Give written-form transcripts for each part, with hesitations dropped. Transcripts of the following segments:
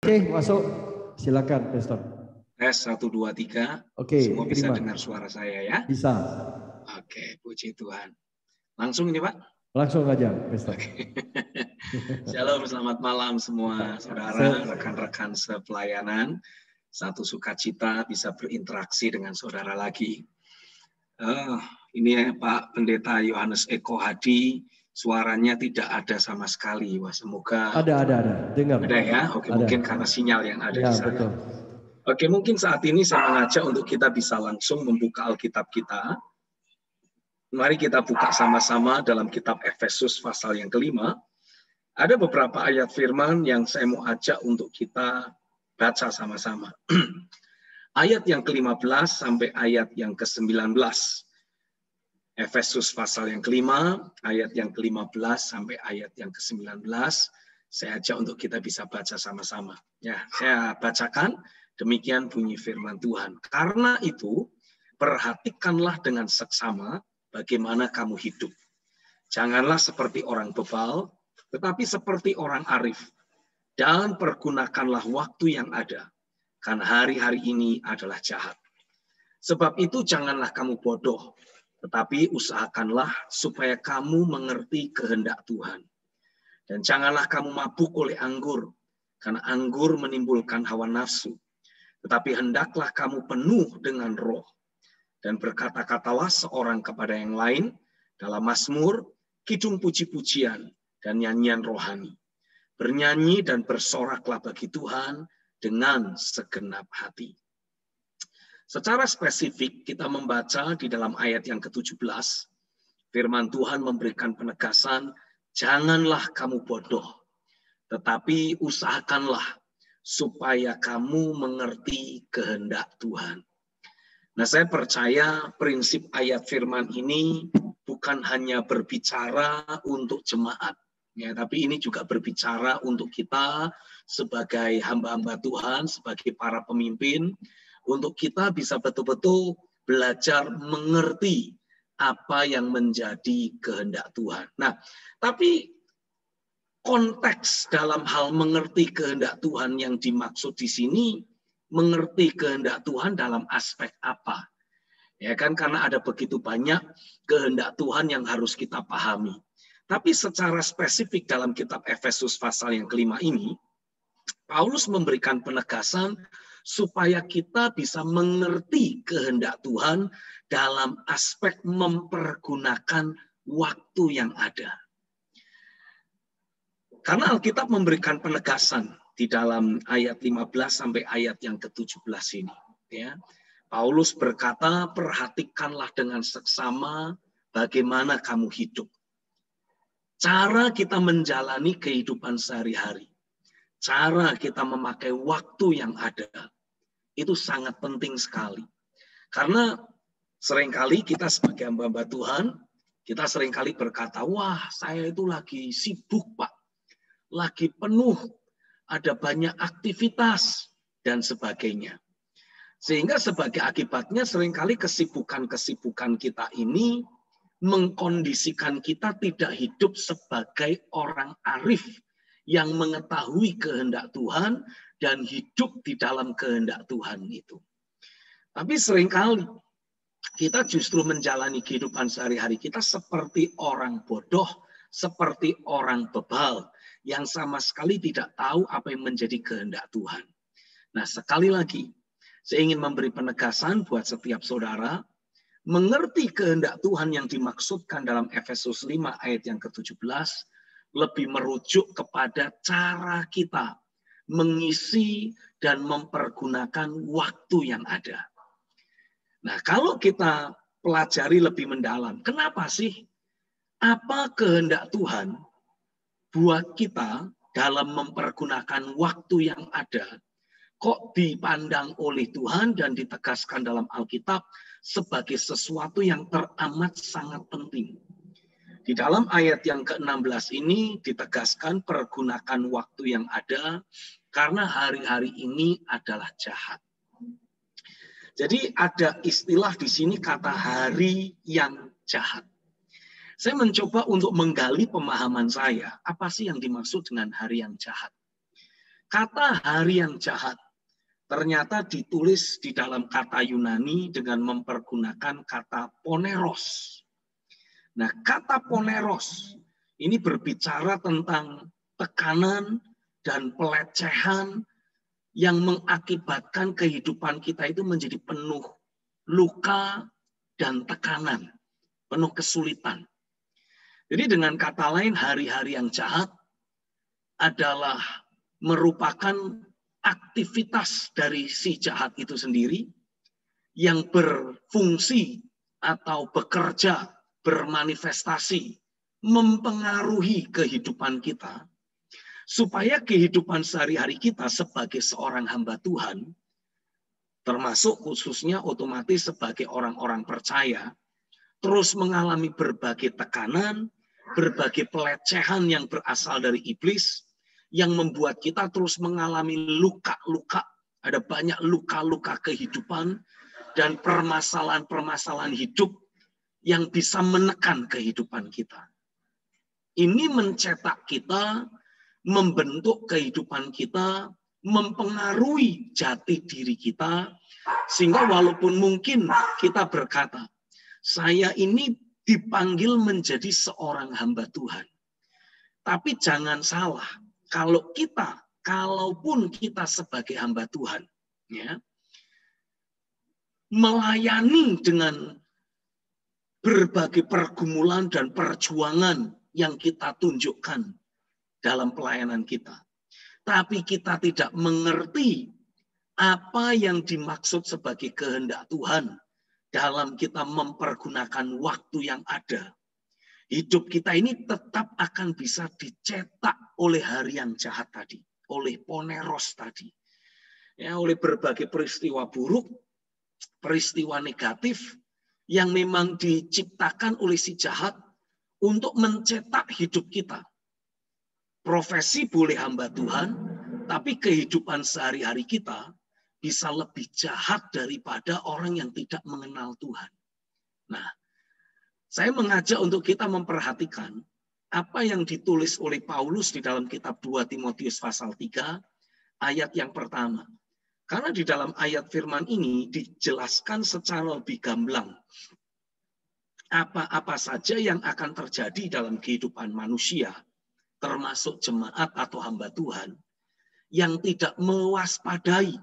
Oke, masuk. Silakan, Pastor. Tes 1, 2, 3. Oke, semua bisa terima. dengar suara saya ya? Bisa. Oke, puji Tuhan. Langsung ini Pak? Langsung aja, Pastor. Shalom, selamat malam semua saudara, rekan-rekan sepelayanan. Satu sukacita bisa berinteraksi dengan saudara lagi. Ini ya Pak Pendeta Yohanes Eko Hadi, suaranya tidak ada sama sekali. Wah, semoga ada. Dengar. Ada ya? Oke, ada. Mungkin karena sinyal yang ada ya, di sana. Betul. Oke, mungkin saat ini saya mengajak untuk kita bisa langsung membuka Alkitab kita. Mari kita buka sama-sama dalam kitab Efesus pasal yang kelima. Ada beberapa ayat firman yang saya mau ajak untuk kita baca sama-sama. Ayat yang ke-15 sampai ayat yang ke-19. Efesus pasal yang kelima, ayat yang ke-15 sampai ayat yang ke-19. Saya ajak untuk kita bisa baca sama-sama. Ya, saya bacakan, demikian bunyi firman Tuhan. Karena itu, perhatikanlah dengan seksama bagaimana kamu hidup. Janganlah seperti orang bebal, tetapi seperti orang arif. Dan pergunakanlah waktu yang ada, karena hari-hari ini adalah jahat. Sebab itu janganlah kamu bodoh, tetapi usahakanlah supaya kamu mengerti kehendak Tuhan. Dan janganlah kamu mabuk oleh anggur, karena anggur menimbulkan hawa nafsu. Tetapi hendaklah kamu penuh dengan roh. Dan berkata-katalah seorang kepada yang lain dalam mazmur, kidung puji-pujian, dan nyanyian rohani. Bernyanyi dan bersoraklah bagi Tuhan dengan segenap hati. Secara spesifik kita membaca di dalam ayat yang ke-17, firman Tuhan memberikan penegasan, janganlah kamu bodoh, tetapi usahakanlah supaya kamu mengerti kehendak Tuhan. Nah, saya percaya prinsip ayat firman ini bukan hanya berbicara untuk jemaat, ya, tapi ini juga berbicara untuk kita sebagai hamba-hamba Tuhan, sebagai para pemimpin, untuk kita bisa betul-betul belajar mengerti apa yang menjadi kehendak Tuhan. Nah, tapi konteks dalam hal mengerti kehendak Tuhan yang dimaksud di sini, mengerti kehendak Tuhan dalam aspek apa? Ya kan, karena ada begitu banyak kehendak Tuhan yang harus kita pahami. Tapi secara spesifik dalam kitab Efesus pasal yang kelima ini, Paulus memberikan penegasan supaya kita bisa mengerti kehendak Tuhan dalam aspek mempergunakan waktu yang ada. Karena Alkitab memberikan penegasan di dalam ayat 15 sampai ayat yang ke-17 ini. Ya. Paulus berkata, perhatikanlah dengan seksama bagaimana kamu hidup. Cara kita menjalani kehidupan sehari-hari. Cara kita memakai waktu yang ada. Itu sangat penting sekali. Karena seringkali kita sebagai hamba-hamba Tuhan, kita seringkali berkata, wah saya itu lagi sibuk Pak. Lagi penuh, ada banyak aktivitas, dan sebagainya. Sehingga sebagai akibatnya seringkali kesibukan-kesibukan kita ini mengkondisikan kita tidak hidup sebagai orang arif yang mengetahui kehendak Tuhan dan hidup di dalam kehendak Tuhan itu. Tapi seringkali kita justru menjalani kehidupan sehari-hari kita seperti orang bodoh, seperti orang bebal, yang sama sekali tidak tahu apa yang menjadi kehendak Tuhan. Nah, sekali lagi, saya ingin memberi penegasan buat setiap saudara, mengerti kehendak Tuhan yang dimaksudkan dalam Efesus 5 ayat yang ke-17, lebih merujuk kepada cara kita mengisi dan mempergunakan waktu yang ada. Nah, kalau kita pelajari lebih mendalam, kenapa sih? Apa kehendak Tuhan buat kita dalam mempergunakan waktu yang ada, kok dipandang oleh Tuhan dan ditegaskan dalam Alkitab sebagai sesuatu yang teramat sangat penting. Di dalam ayat yang ke-16 ini ditegaskan pergunakan waktu yang ada karena hari-hari ini adalah jahat. Jadi ada istilah di sini kata hari yang jahat. Saya mencoba untuk menggali pemahaman saya, apa sih yang dimaksud dengan hari yang jahat? Kata hari yang jahat ternyata ditulis di dalam kata Yunani dengan mempergunakan kata poneros. Nah, kata poneros ini berbicara tentang tekanan dan pelecehan yang mengakibatkan kehidupan kita itu menjadi penuh luka dan tekanan, penuh kesulitan. Jadi dengan kata lain, hari-hari yang jahat adalah merupakan aktivitas dari si jahat itu sendiri yang berfungsi atau bekerja, bermanifestasi, mempengaruhi kehidupan kita, supaya kehidupan sehari-hari kita sebagai seorang hamba Tuhan, termasuk khususnya otomatis sebagai orang-orang percaya, terus mengalami berbagai tekanan, berbagai pelecehan yang berasal dari iblis, yang membuat kita terus mengalami luka-luka. Ada banyak luka-luka kehidupan dan permasalahan-permasalahan hidup yang bisa menekan kehidupan kita. Ini mencetak kita, membentuk kehidupan kita, mempengaruhi jati diri kita, sehingga walaupun mungkin kita berkata, saya ini dipanggil menjadi seorang hamba Tuhan. Tapi jangan salah, kalaupun kita sebagai hamba Tuhan, ya, melayani dengan berbagai pergumulan dan perjuangan yang kita tunjukkan dalam pelayanan kita, tapi kita tidak mengerti apa yang dimaksud sebagai kehendak Tuhan dalam kita mempergunakan waktu yang ada, hidup kita ini tetap akan bisa dicetak oleh hari yang jahat tadi, oleh poneros tadi, ya, oleh berbagai peristiwa buruk, peristiwa negatif yang memang diciptakan oleh si jahat untuk mencetak hidup kita. Profesi boleh hamba Tuhan, tapi kehidupan sehari-hari kita bisa lebih jahat daripada orang yang tidak mengenal Tuhan. Nah, saya mengajak untuk kita memperhatikan apa yang ditulis oleh Paulus di dalam kitab 2 Timotius pasal 3 ayat yang pertama. Karena di dalam ayat firman ini dijelaskan secara lebih gamblang apa-apa saja yang akan terjadi dalam kehidupan manusia, termasuk jemaat atau hamba Tuhan, yang tidak mewaspadai,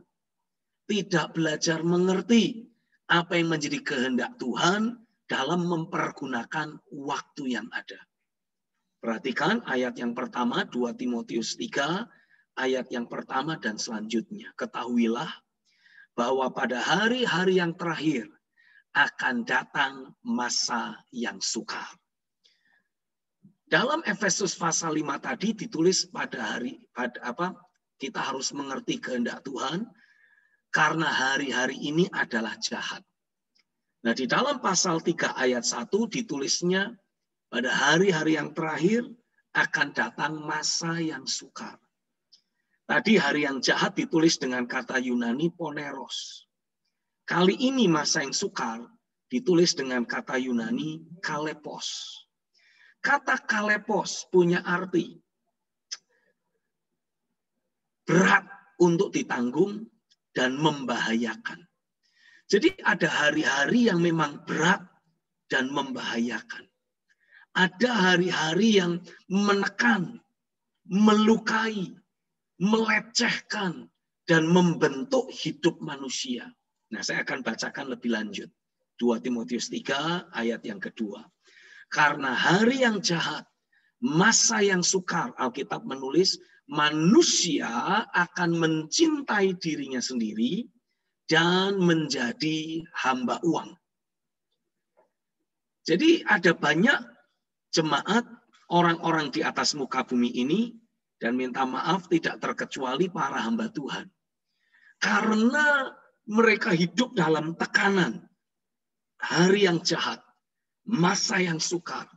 tidak belajar mengerti apa yang menjadi kehendak Tuhan dalam mempergunakan waktu yang ada. Perhatikan ayat yang pertama, 2 Timotius 3, ayat yang pertama dan selanjutnya. Ketahuilah bahwa pada hari-hari yang terakhir akan datang masa yang sukar. Dalam Efesus pasal 5 tadi ditulis kita harus mengerti kehendak Tuhan karena hari-hari ini adalah jahat. Nah, di dalam pasal 3 ayat 1 ditulisnya pada hari-hari yang terakhir akan datang masa yang sukar. Tadi hari yang jahat ditulis dengan kata Yunani poneros. Kali ini masa yang sukar ditulis dengan kata Yunani kalepos. Kata kalepos punya arti berat untuk ditanggung dan membahayakan. Jadi ada hari-hari yang memang berat dan membahayakan. Ada hari-hari yang menekan, melukai, melecehkan, dan membentuk hidup manusia. Nah, saya akan bacakan lebih lanjut. 2 Timotius 3 ayat yang kedua. Karena hari yang jahat, masa yang sukar, Alkitab menulis, manusia akan mencintai dirinya sendiri dan menjadi hamba uang. Jadi ada banyak jemaat, orang-orang di atas muka bumi ini, dan minta maaf tidak terkecuali para hamba Tuhan. Karena mereka hidup dalam tekanan, hari yang jahat, masa yang sukar.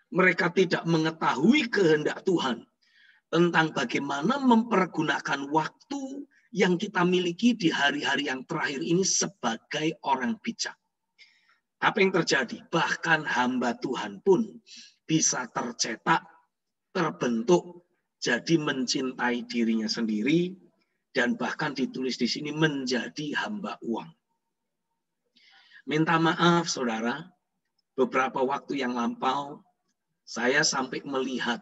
Mereka tidak mengetahui kehendak Tuhan tentang bagaimana mempergunakan waktu yang kita miliki di hari-hari yang terakhir ini sebagai orang bijak. Apa yang terjadi? Bahkan hamba Tuhan pun bisa tercetak, terbentuk, jadi mencintai dirinya sendiri, dan bahkan ditulis di sini menjadi hamba uang. Minta maaf saudara, beberapa waktu yang lampau saya sampai melihat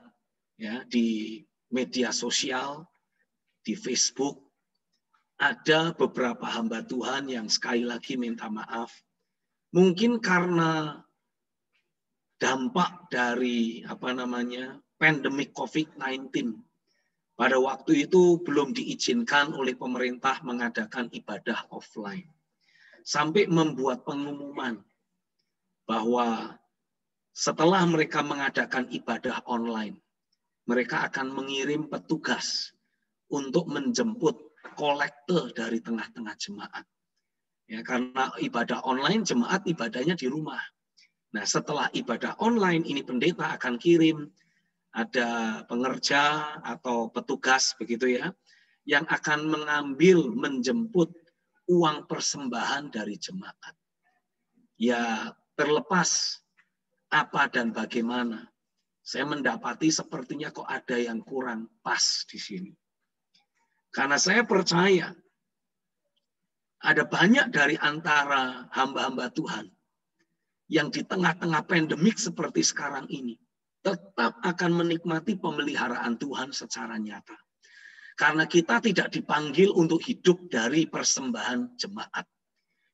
ya di media sosial, di Facebook, ada beberapa hamba Tuhan yang sekali lagi minta maaf. Mungkin karena dampak dari pandemi COVID-19. Pada waktu itu belum diizinkan oleh pemerintah mengadakan ibadah offline. Sampai membuat pengumuman bahwa setelah mereka mengadakan ibadah online, mereka akan mengirim petugas untuk menjemput kolektor dari tengah-tengah jemaat. Ya, karena ibadah online, jemaat ibadahnya di rumah. Nah, setelah ibadah online, ini pendeta akan kirim, ada pengerja atau petugas begitu ya, yang akan menjemput uang persembahan dari jemaat. Ya, terlepas apa dan bagaimana, saya mendapati sepertinya kok ada yang kurang pas di sini. Karena saya percaya ada banyak dari antara hamba-hamba Tuhan yang di tengah-tengah pandemik seperti sekarang ini tetap akan menikmati pemeliharaan Tuhan secara nyata. Karena kita tidak dipanggil untuk hidup dari persembahan jemaat.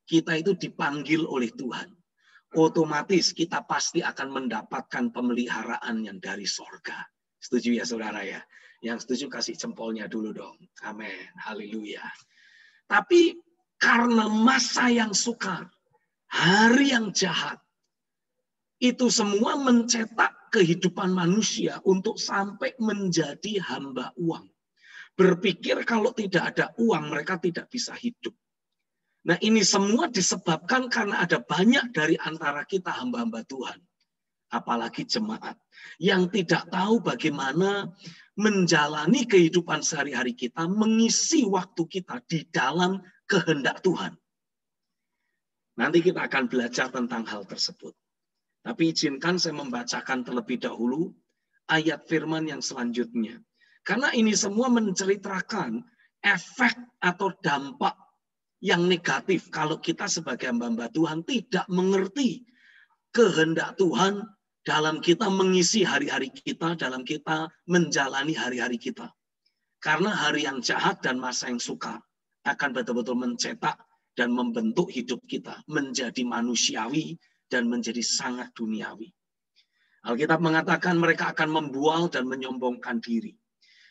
Kita itu dipanggil oleh Tuhan. Otomatis kita pasti akan mendapatkan pemeliharaan yang dari sorga. Setuju ya saudara ya? Yang setuju kasih jempolnya dulu dong. Amin. Haleluya. Tapi karena masa yang sukar, hari yang jahat, itu semua mencetak kehidupan manusia untuk sampai menjadi hamba uang. Berpikir kalau tidak ada uang mereka tidak bisa hidup. Nah, ini semua disebabkan karena ada banyak dari antara kita hamba-hamba Tuhan, apalagi jemaat, yang tidak tahu bagaimana menjalani kehidupan sehari-hari kita, mengisi waktu kita di dalam kehendak Tuhan. Nanti kita akan belajar tentang hal tersebut. Tapi izinkan saya membacakan terlebih dahulu ayat firman yang selanjutnya. Karena ini semua menceritakan efek atau dampak yang negatif kalau kita sebagai hamba-hamba Tuhan tidak mengerti kehendak Tuhan dalam kita mengisi hari-hari kita, dalam kita menjalani hari-hari kita. Karena hari yang jahat dan masa yang sukar akan betul-betul mencetak dan membentuk hidup kita menjadi manusiawi dan menjadi sangat duniawi. Alkitab mengatakan mereka akan membual dan menyombongkan diri.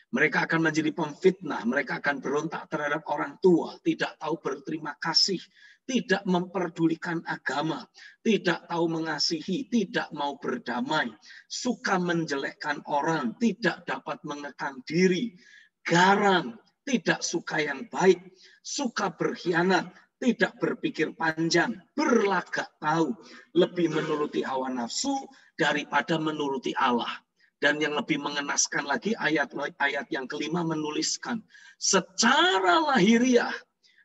Mereka akan menjadi pemfitnah, mereka akan berontak terhadap orang tua, tidak tahu berterima kasih, tidak memperdulikan agama, tidak tahu mengasihi, tidak mau berdamai, suka menjelekkan orang, tidak dapat mengekang diri, garang, tidak suka yang baik, suka berkhianat, tidak berpikir panjang, berlagak tahu, lebih menuruti hawa nafsu daripada menuruti Allah. Dan yang lebih mengenaskan lagi ayat yang kelima menuliskan, secara lahiriah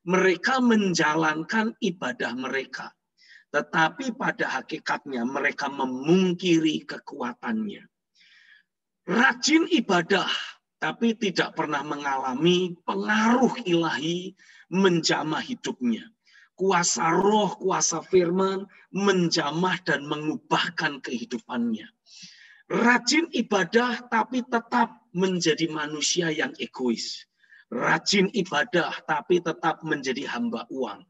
mereka menjalankan ibadah mereka. Tetapi pada hakikatnya mereka memungkiri kekuatannya. Rajin ibadah, tapi tidak pernah mengalami pengaruh ilahi menjamah hidupnya. Kuasa roh, kuasa firman menjamah dan mengubahkan kehidupannya. Rajin ibadah tapi tetap menjadi manusia yang egois. Rajin ibadah tapi tetap menjadi hamba uang.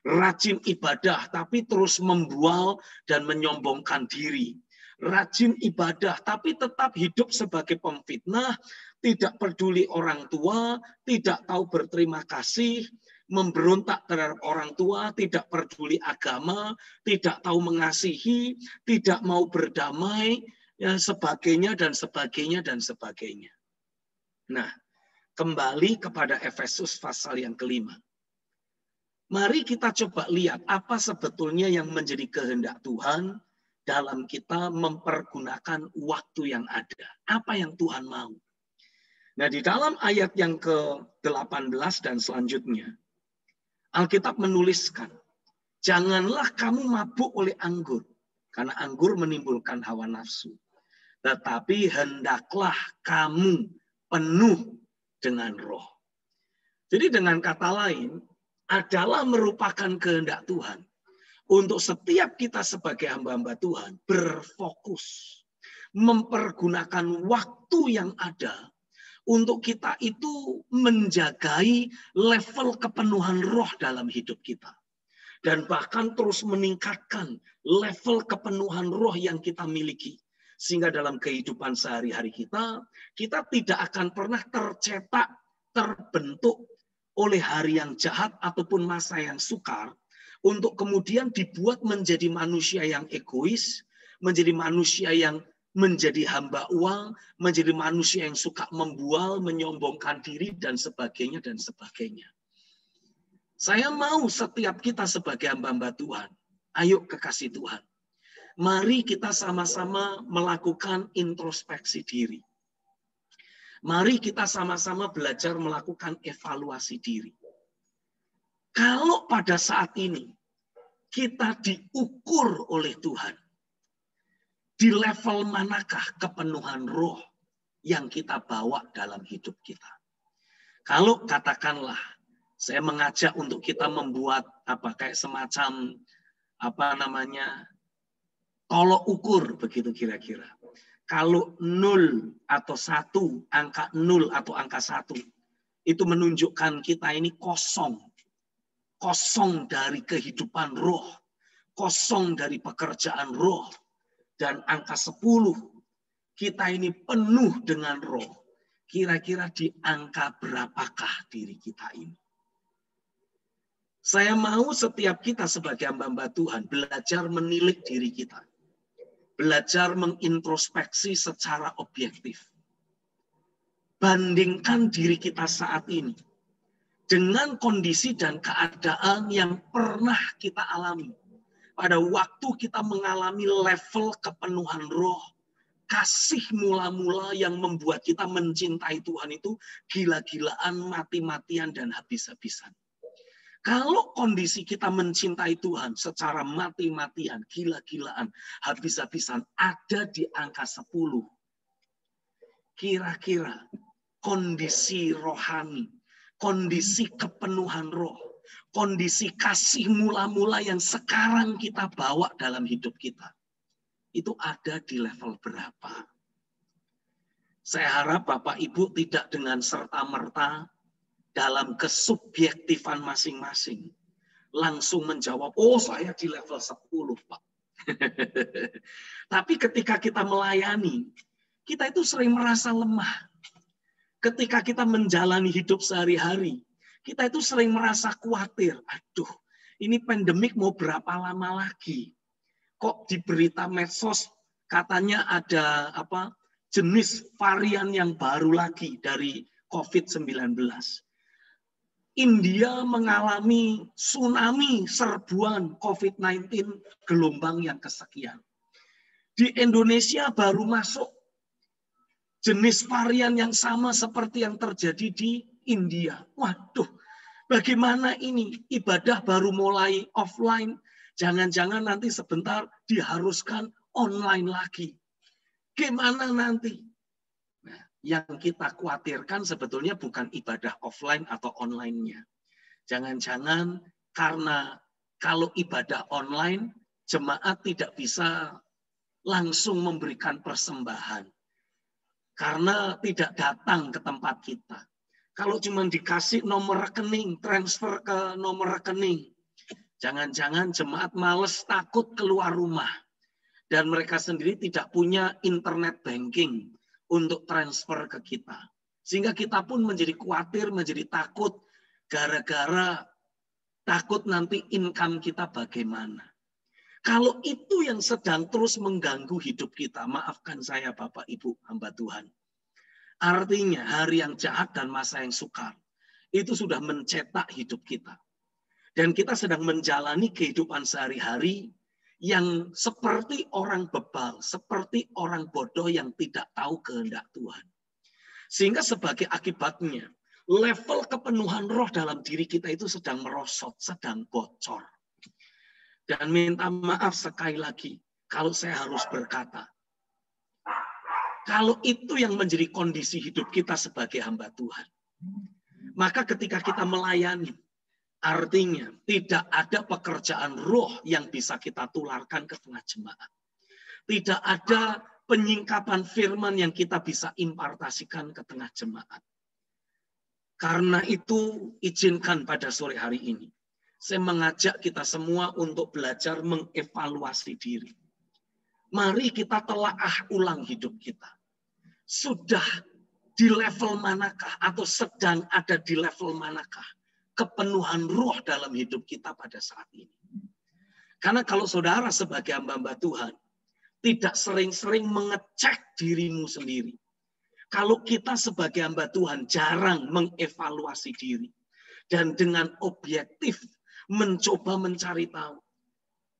Rajin ibadah tapi terus membual dan menyombongkan diri. Rajin ibadah tapi tetap hidup sebagai pemfitnah, tidak peduli orang tua, tidak tahu berterima kasih, memberontak terhadap orang tua, tidak peduli agama, tidak tahu mengasihi, tidak mau berdamai, dan sebagainya, dan sebagainya, dan sebagainya. Nah, kembali kepada Efesus pasal yang kelima. Mari kita coba lihat apa sebetulnya yang menjadi kehendak Tuhan dalam kita mempergunakan waktu yang ada. Apa yang Tuhan mau. Nah, di dalam ayat yang ke-18 dan selanjutnya, Alkitab menuliskan, janganlah kamu mabuk oleh anggur, karena anggur menimbulkan hawa nafsu. Tetapi hendaklah kamu penuh dengan roh. Jadi dengan kata lain, adalah merupakan kehendak Tuhan untuk setiap kita sebagai hamba-hamba Tuhan berfokus, mempergunakan waktu yang ada untuk kita itu menjagai level kepenuhan roh dalam hidup kita. Dan bahkan terus meningkatkan level kepenuhan roh yang kita miliki. Sehingga dalam kehidupan sehari-hari kita tidak akan pernah tercetak, terbentuk oleh hari yang jahat ataupun masa yang sukar, untuk kemudian dibuat menjadi manusia yang egois, menjadi manusia yang menjadi hamba uang, menjadi manusia yang suka membual, menyombongkan diri, dan sebagainya, dan sebagainya. Saya mau setiap kita sebagai hamba-hamba Tuhan, ayo kekasih Tuhan, mari kita sama-sama melakukan introspeksi diri. Mari kita sama-sama belajar melakukan evaluasi diri. Kalau pada saat ini kita diukur oleh Tuhan, di level manakah kepenuhan roh yang kita bawa dalam hidup kita? Kalau katakanlah, saya mengajak untuk kita membuat kayak semacam tolok ukur begitu kira-kira. Kalau 0 atau 1, angka 0 atau angka 1, itu menunjukkan kita ini kosong. Kosong dari kehidupan roh. Kosong dari pekerjaan roh. Dan angka 10, kita ini penuh dengan roh. Kira-kira di angka berapakah diri kita ini? Saya mau setiap kita sebagai hamba-hamba Tuhan belajar menilik diri kita. Belajar mengintrospeksi secara objektif. Bandingkan diri kita saat ini dengan kondisi dan keadaan yang pernah kita alami. Pada waktu kita mengalami level kepenuhan roh, kasih mula-mula yang membuat kita mencintai Tuhan itu gila-gilaan, mati-matian, dan habis-habisan. Kalau kondisi kita mencintai Tuhan secara mati-matian, gila-gilaan, habis-habisan, ada di angka 10. Kira-kira kondisi rohani, kondisi kepenuhan roh, kondisi kasih mula-mula yang sekarang kita bawa dalam hidup kita, itu ada di level berapa? Saya harap Bapak Ibu tidak dengan serta-merta dalam kesubjektifan masing-masing langsung menjawab, oh saya di level 10 Pak. Tapi ketika kita melayani, kita itu sering merasa lemah. Ketika kita menjalani hidup sehari-hari, kita itu sering merasa khawatir. Aduh, ini pandemik mau berapa lama lagi? Kok di berita medsos katanya ada jenis varian yang baru lagi dari COVID-19. India mengalami tsunami serbuan COVID-19 gelombang yang kesekian. Di Indonesia baru masuk jenis varian yang sama seperti yang terjadi di India. Waduh, bagaimana ini? Ibadah baru mulai offline, jangan-jangan nanti sebentar diharuskan online lagi. Gimana nanti? Nah, yang kita khawatirkan sebetulnya bukan ibadah offline atau online-nya. Jangan-jangan karena kalau ibadah online, jemaat tidak bisa langsung memberikan persembahan. Karena tidak datang ke tempat kita. Kalau cuma dikasih nomor rekening, transfer ke nomor rekening. Jangan-jangan jemaat males, takut keluar rumah. Dan mereka sendiri tidak punya internet banking untuk transfer ke kita. Sehingga kita pun menjadi khawatir, menjadi takut. Gara-gara takut nanti income kita bagaimana. Kalau itu yang sedang terus mengganggu hidup kita, maafkan saya Bapak Ibu hamba Tuhan. Artinya hari yang jahat dan masa yang sukar itu sudah mencetak hidup kita. Dan kita sedang menjalani kehidupan sehari-hari yang seperti orang bebal, seperti orang bodoh yang tidak tahu kehendak Tuhan. Sehingga sebagai akibatnya, level kepenuhan roh dalam diri kita itu sedang merosot, sedang bocor. Dan minta maaf sekali lagi, kalau saya harus berkata, Kalau itu yang menjadi kondisi hidup kita sebagai hamba Tuhan, maka ketika kita melayani, artinya tidak ada pekerjaan roh yang bisa kita tularkan ke tengah jemaat. Tidak ada penyingkapan firman yang kita bisa impartasikan ke tengah jemaat. Karena itu, izinkan pada sore hari ini, saya mengajak kita semua untuk belajar mengevaluasi diri. Mari kita telaah ulang hidup kita. Sudah di level manakah atau sedang ada di level manakah kepenuhan roh dalam hidup kita pada saat ini. Karena kalau saudara sebagai hamba-hamba Tuhan, tidak sering-sering mengecek dirimu sendiri. Kalau kita sebagai hamba Tuhan jarang mengevaluasi diri. Dan dengan objektif mencoba mencari tahu.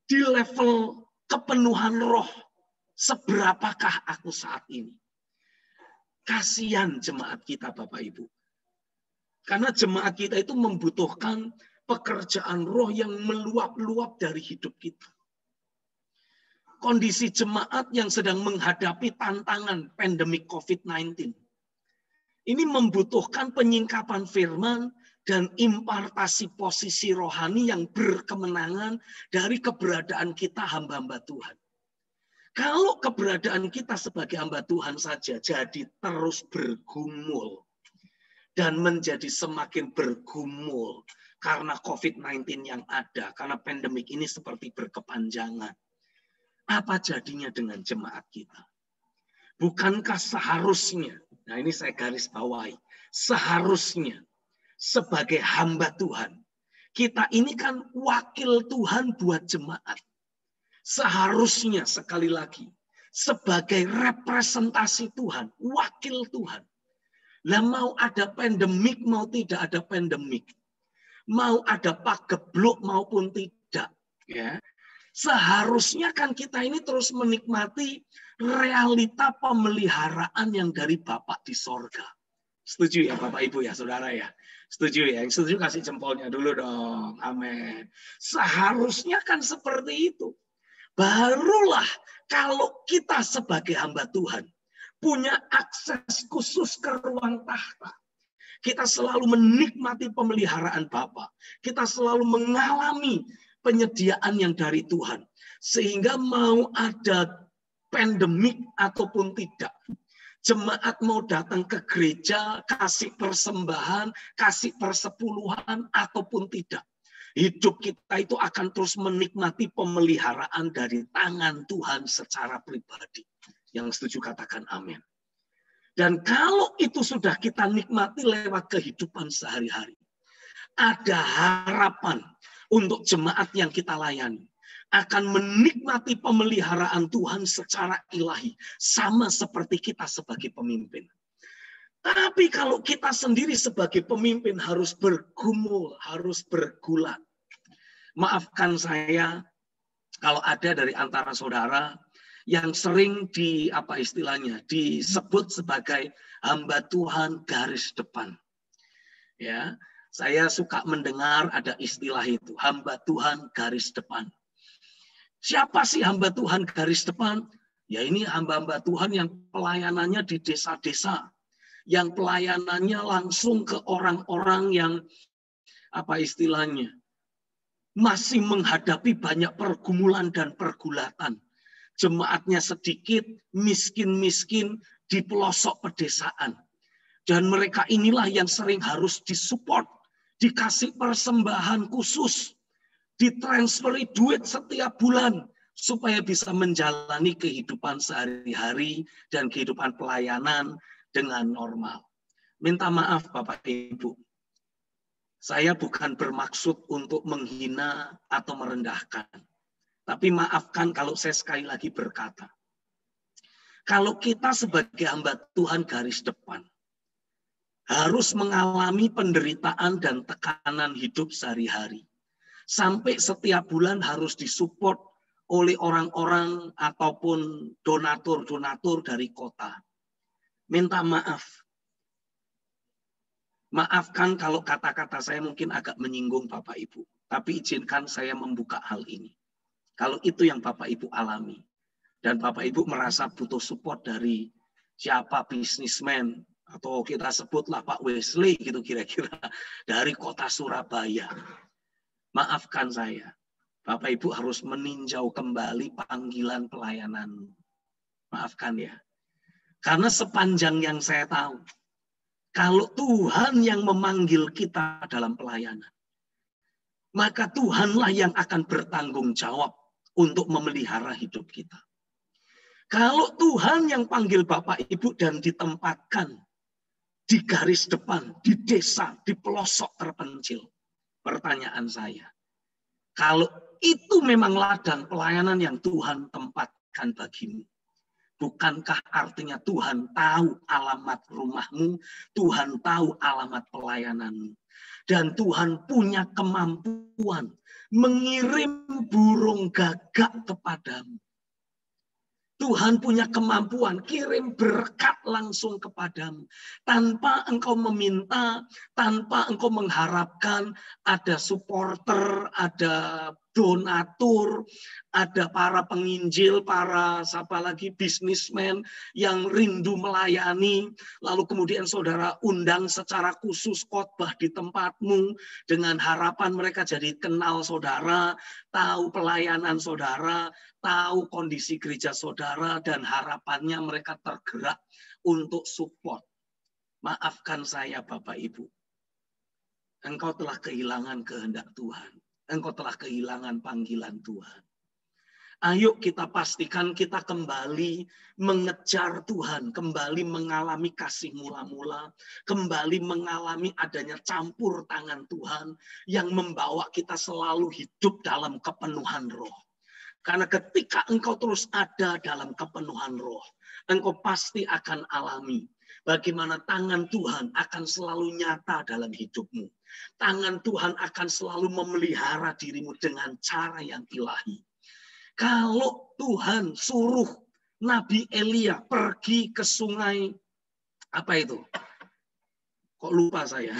Di level kepenuhan roh, seberapakah aku saat ini? Kasihan jemaat kita Bapak Ibu. Karena jemaat kita itu membutuhkan pekerjaan roh yang meluap-luap dari hidup kita. Kondisi jemaat yang sedang menghadapi tantangan pandemik COVID-19. Ini membutuhkan penyingkapan firman dan impartasi posisi rohani yang berkemenangan dari keberadaan kita hamba-hamba Tuhan. Kalau keberadaan kita sebagai hamba Tuhan saja jadi terus bergumul dan menjadi semakin bergumul karena COVID-19 yang ada, karena pandemik ini seperti berkepanjangan. Apa jadinya dengan jemaat kita? Bukankah seharusnya, nah ini saya garis bawahi, seharusnya sebagai hamba Tuhan, kita ini kan wakil Tuhan buat jemaat. Seharusnya sekali lagi, sebagai representasi Tuhan, wakil Tuhan. Lah mau ada pandemik, mau tidak ada pandemik. Mau ada pagebluk maupun tidak. Ya. Seharusnya kan kita ini terus menikmati realita pemeliharaan yang dari Bapak di sorga. Setuju ya Bapak Ibu ya saudara ya? Setuju ya? Yang setuju kasih jempolnya dulu dong. Amin. Seharusnya kan seperti itu. Barulah kalau kita sebagai hamba Tuhan punya akses khusus ke ruang tahta. Kita selalu menikmati pemeliharaan Bapa. Kita selalu mengalami penyediaan yang dari Tuhan. Sehingga mau ada pandemik ataupun tidak. Jemaat mau datang ke gereja, kasih persembahan, kasih persepuluhan ataupun tidak. Hidup kita itu akan terus menikmati pemeliharaan dari tangan Tuhan secara pribadi. Yang setuju katakan amin. Dan kalau itu sudah kita nikmati lewat kehidupan sehari-hari. Ada harapan untuk jemaat yang kita layani. Akan menikmati pemeliharaan Tuhan secara ilahi. Sama seperti kita sebagai pemimpin. Tapi kalau kita sendiri sebagai pemimpin harus bergumul, harus bergulat. Maafkan saya kalau ada dari antara saudara yang sering disebut sebagai hamba Tuhan garis depan. Ya, saya suka mendengar ada istilah itu, hamba Tuhan garis depan. Siapa sih hamba Tuhan garis depan? Ya ini hamba-hamba Tuhan yang pelayanannya di desa-desa, yang pelayanannya langsung ke orang-orang yang masih menghadapi banyak pergumulan dan pergulatan. Jemaatnya sedikit, miskin-miskin di pelosok pedesaan. Dan mereka inilah yang sering harus disupport, dikasih persembahan khusus, ditransferi duit setiap bulan, supaya bisa menjalani kehidupan sehari-hari dan kehidupan pelayanan dengan normal. Minta maaf Bapak Ibu, saya bukan bermaksud untuk menghina atau merendahkan. Tapi maafkan kalau saya sekali lagi berkata. Kalau kita sebagai hamba Tuhan garis depan, harus mengalami penderitaan dan tekanan hidup sehari-hari. Sampai setiap bulan harus disupport oleh orang-orang ataupun donatur-donatur dari kota. Minta maaf. Maafkan kalau kata-kata saya mungkin agak menyinggung Bapak Ibu. Tapi izinkan saya membuka hal ini. Kalau itu yang Bapak Ibu alami. Dan Bapak Ibu merasa butuh support dari siapa bisnismen, atau kita sebutlah Pak Wesley gitu kira-kira, dari kota Surabaya. Maafkan saya, Bapak Ibu harus meninjau kembali panggilan pelayanan. Maafkan ya. Karena sepanjang yang saya tahu, kalau Tuhan yang memanggil kita dalam pelayanan, maka Tuhanlah yang akan bertanggung jawab untuk memelihara hidup kita. Kalau Tuhan yang panggil Bapak Ibu dan ditempatkan di garis depan, di desa, di pelosok terpencil. Pertanyaan saya, kalau itu memang ladang pelayanan yang Tuhan tempatkan bagimu, bukankah artinya Tuhan tahu alamat rumahmu, Tuhan tahu alamat pelayananmu, dan Tuhan punya kemampuan mengirim burung gagak kepadamu. Tuhan punya kemampuan kirim berkat langsung kepadamu. Tanpa engkau meminta, tanpa engkau mengharapkan ada supporter, ada donatur, ada para penginjil, para bisnismen yang rindu melayani. Lalu kemudian saudara undang secara khusus khotbah di tempatmu dengan harapan mereka jadi kenal saudara, tahu pelayanan saudara, tahu kondisi gereja saudara, dan harapannya mereka tergerak untuk support. Maafkan saya Bapak Ibu, engkau telah kehilangan kehendak Tuhan. Engkau telah kehilangan panggilan Tuhan. Ayo kita pastikan kita kembali mengejar Tuhan, kembali mengalami kasih mula-mula, kembali mengalami adanya campur tangan Tuhan yang membawa kita selalu hidup dalam kepenuhan roh. Karena ketika engkau terus ada dalam kepenuhan roh, engkau pasti akan alami bagaimana tangan Tuhan akan selalu nyata dalam hidupmu. Tangan Tuhan akan selalu memelihara dirimu dengan cara yang ilahi. Kalau Tuhan suruh Nabi Elia pergi ke sungai, apa itu? Kok lupa saya?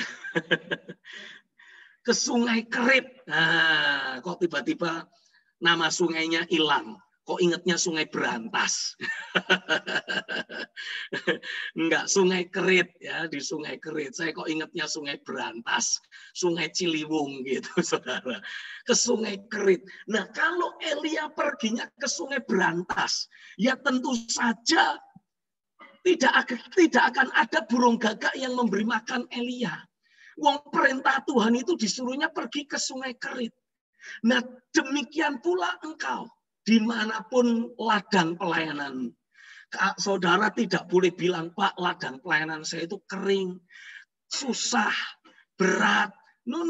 Ke sungai Kerit. Nah, kok tiba-tiba nama sungainya hilang. Kok ingatnya sungai Berantas? Enggak, sungai Kerit ya, di sungai Kerit. Saya kok ingatnya sungai Berantas, sungai Ciliwung gitu, saudara. Ke sungai Kerit. Nah, kalau Elia perginya ke sungai Berantas, ya tentu saja tidak akan ada burung gagak yang memberi makan Elia. Wong perintah Tuhan itu disuruhnya pergi ke sungai Kerit. Nah, demikian pula engkau, dimanapun ladang pelayanan. Saudara tidak boleh bilang, Pak, ladang pelayanan saya itu kering, susah, berat. No.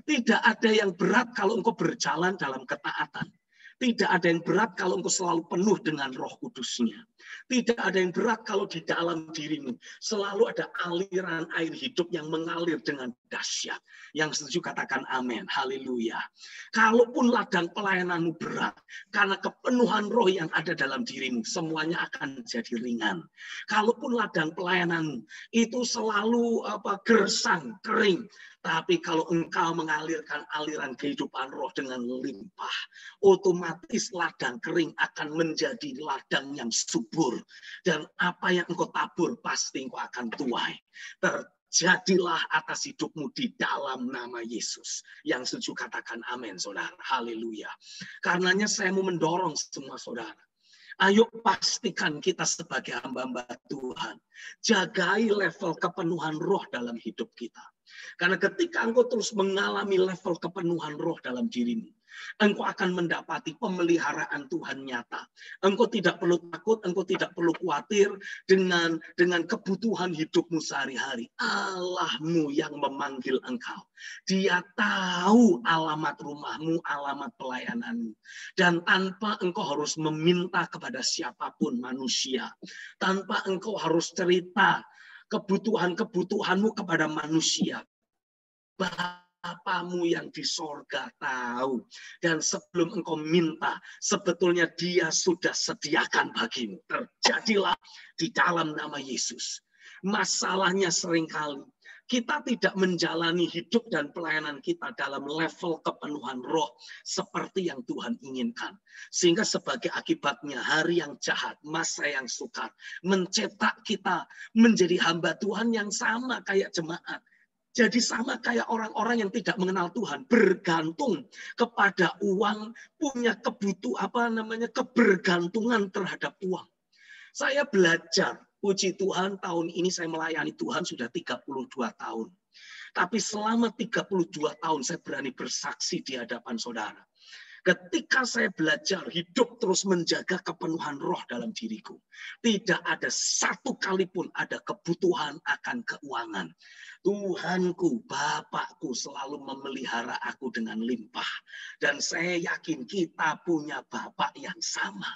Tidak ada yang berat kalau engkau berjalan dalam ketaatan. Tidak ada yang berat kalau engkau selalu penuh dengan Roh Kudus-Nya. Tidak ada yang berat kalau di dalam dirimu selalu ada aliran air hidup yang mengalir dengan dahsyat. Yang setuju katakan amin. Haleluya. Kalaupun ladang pelayananmu berat, karena kepenuhan roh yang ada dalam dirimu, semuanya akan jadi ringan. Kalaupun ladang pelayananmu itu selalu gersang, kering, tapi kalau engkau mengalirkan aliran kehidupan roh dengan limpah, otomatis ladang kering akan menjadi ladang yang subur. Dan apa yang engkau tabur pasti engkau akan tuai. Terjadilah atas hidupmu di dalam nama Yesus. Yang setuju katakan amin, saudara. Haleluya. Karenanya saya mau mendorong semua saudara. Ayo pastikan kita sebagai hamba-hamba Tuhan. Jagai level kepenuhan roh dalam hidup kita. Karena ketika engkau terus mengalami level kepenuhan roh dalam dirimu, engkau akan mendapati pemeliharaan Tuhan nyata. Engkau tidak perlu takut, engkau tidak perlu khawatir dengan kebutuhan hidupmu sehari-hari. Allahmu yang memanggil engkau. Dia tahu alamat rumahmu, alamat pelayananmu. Dan tanpa engkau harus meminta kepada siapapun manusia, tanpa engkau harus cerita kebutuhanmu kepada manusia, Bapamu yang di sorga tahu. Dan sebelum engkau minta, sebetulnya Dia sudah sediakan bagimu. Terjadilah di dalam nama Yesus. Masalahnya seringkali kita tidak menjalani hidup dan pelayanan kita dalam level kepenuhan roh seperti yang Tuhan inginkan. Sehingga sebagai akibatnya hari yang jahat, masa yang sukar, mencetak kita menjadi hamba Tuhan yang sama kayak jemaat. Jadi sama kayak orang-orang yang tidak mengenal Tuhan, bergantung kepada uang, punya kebergantungan terhadap uang. Saya belajar, puji Tuhan, tahun ini saya melayani Tuhan sudah 32 tahun. Tapi selama 32 tahun saya berani bersaksi di hadapan saudara. Ketika saya belajar hidup terus menjaga kepenuhan roh dalam diriku, tidak ada satu kali pun ada kebutuhan akan keuangan. Tuhanku, Bapakku selalu memelihara aku dengan limpah. Dan saya yakin kita punya Bapak yang sama.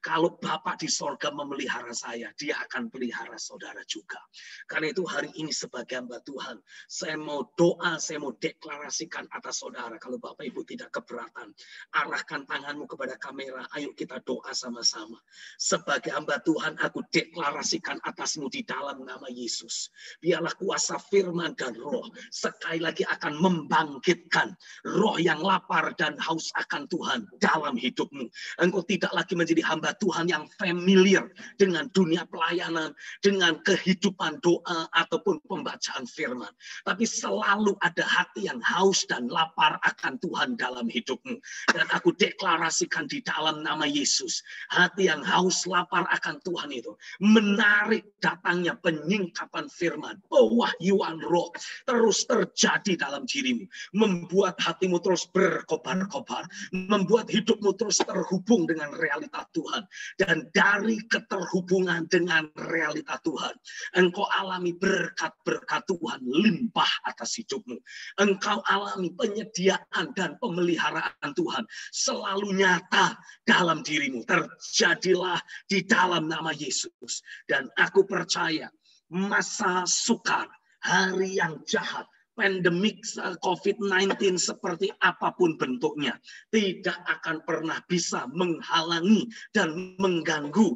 Kalau Bapak di sorga memelihara saya, dia akan pelihara saudara juga. Karena itu hari ini sebagai hamba Tuhan, saya mau doa, saya mau deklarasikan atas saudara. Kalau Bapak Ibu tidak keberatan, arahkan tanganmu kepada kamera, ayo kita doa sama-sama. Sebagai hamba Tuhan, aku deklarasikan atasmu di dalam nama Yesus. Biarlah kuasa firman dan roh sekali lagi akan membangkitkan roh yang lapar dan haus akan Tuhan dalam hidupmu. Engkau tidak lagi menjadi hamba Tuhan yang familiar dengan dunia pelayanan, dengan kehidupan doa ataupun pembacaan firman. Tapi selalu ada hati yang haus dan lapar akan Tuhan dalam hidupmu. Dan aku deklarasikan di dalam nama Yesus, hati yang haus lapar akan Tuhan itu menarik datangnya penyingkapan firman, pewahyuan roh terus terjadi dalam dirimu, membuat hatimu terus berkobar-kobar, membuat hidupmu terus terhubung dengan realita Tuhan. Dan dari keterhubungan dengan realita Tuhan, engkau alami berkat-berkat Tuhan limpah atas hidupmu. Engkau alami penyediaan dan pemeliharaan Tuhan selalu nyata dalam dirimu. Terjadilah di dalam nama Yesus. Dan aku percaya masa sukar, hari yang jahat, pandemik COVID-19 seperti apapun bentuknya, tidak akan pernah bisa menghalangi dan mengganggu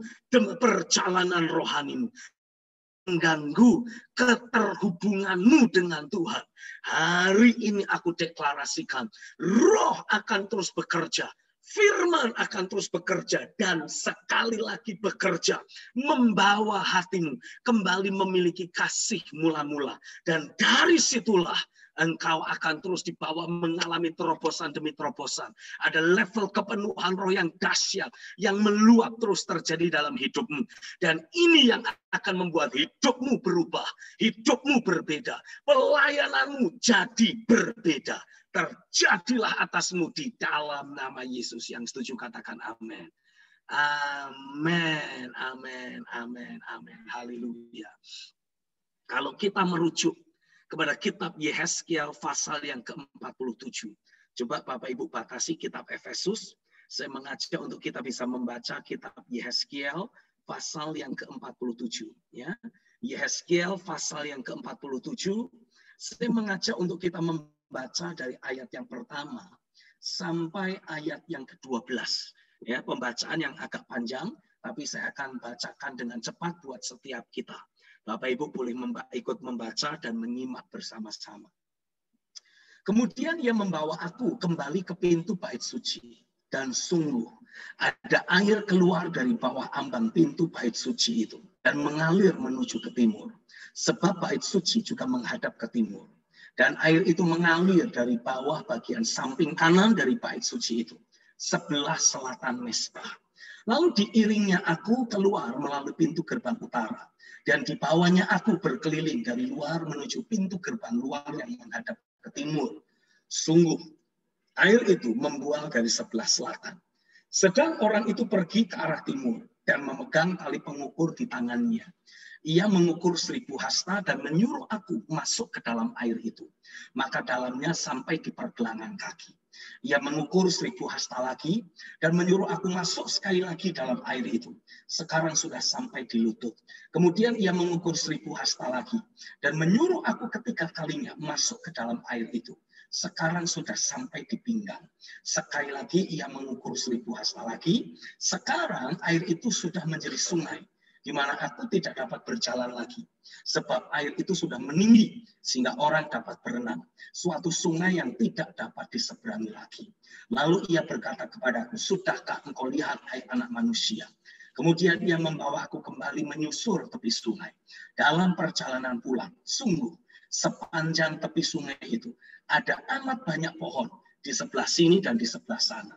perjalanan rohanimu, mengganggu keterhubunganmu dengan Tuhan. Hari ini aku deklarasikan, roh akan terus bekerja. Firman akan terus bekerja dan sekali lagi bekerja, membawa hatimu kembali memiliki kasih mula-mula. Dan dari situlah engkau akan terus dibawa mengalami terobosan demi terobosan. Ada level kepenuhan roh yang dahsyat, yang meluap terus terjadi dalam hidupmu. Dan ini yang akan membuat hidupmu berubah, hidupmu berbeda, pelayananmu jadi berbeda. Terjadilah atasmu di dalam nama Yesus. Yang setuju katakan amin. Amin, amin, amin, amin. Haleluya. Kalau kita merujuk kepada kitab Yehezkiel pasal yang ke-47. Coba Bapak Ibu batasi kitab Efesus. Saya mengajak untuk kita bisa membaca kitab Yehezkiel pasal yang ke-47. Ya. Yehezkiel pasal yang ke-47. Saya mengajak untuk kita membaca dari ayat yang pertama sampai ayat yang ke-12. Ya, pembacaan yang agak panjang, tapi saya akan bacakan dengan cepat buat setiap kita. Bapak Ibu boleh ikut membaca dan menyimak bersama-sama. Kemudian ia membawa aku kembali ke pintu bait suci, dan sungguh ada air keluar dari bawah ambang pintu bait suci itu dan mengalir menuju ke timur, sebab bait suci juga menghadap ke timur. Dan air itu mengalir dari bawah bagian samping kanan dari bait suci itu, sebelah selatan mezbah. Lalu diiringnya aku keluar melalui pintu gerbang utara, dan dibawanya aku berkeliling dari luar menuju pintu gerbang luar yang menghadap ke timur. Sungguh, air itu membual dari sebelah selatan. Sedang orang itu pergi ke arah timur dan memegang tali pengukur di tangannya. Ia mengukur 1000 hasta dan menyuruh aku masuk ke dalam air itu. Maka dalamnya sampai di pergelangan kaki. Ia mengukur 1000 hasta lagi dan menyuruh aku masuk sekali lagi dalam air itu. Sekarang sudah sampai di lutut. Kemudian ia mengukur 1000 hasta lagi dan menyuruh aku ketiga kalinya masuk ke dalam air itu. Sekarang sudah sampai di pinggang. Sekali lagi ia mengukur 1000 hasta lagi. Sekarang air itu sudah menjadi sungai. di mana aku tidak dapat berjalan lagi. Sebab air itu sudah meninggi, sehingga orang dapat berenang. Suatu sungai yang tidak dapat diseberangi lagi. Lalu ia berkata kepadaku, sudahkah engkau lihat, hai anak manusia? Kemudian ia membawa aku kembali menyusur tepi sungai. Dalam perjalanan pulang, sungguh sepanjang tepi sungai itu ada amat banyak pohon di sebelah sini dan di sebelah sana.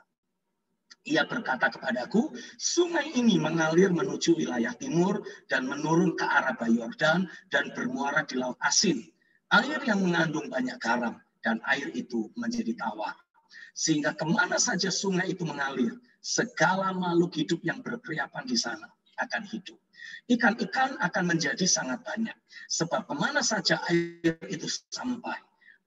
Ia berkata kepadaku, sungai ini mengalir menuju wilayah timur dan menurun ke arah Bayu Yordan dan bermuara di Laut Asin. Air yang mengandung banyak garam dan air itu menjadi tawar. Sehingga kemana saja sungai itu mengalir, segala makhluk hidup yang berkeriapan di sana akan hidup. Ikan-ikan akan menjadi sangat banyak. Sebab kemana saja air itu sampai,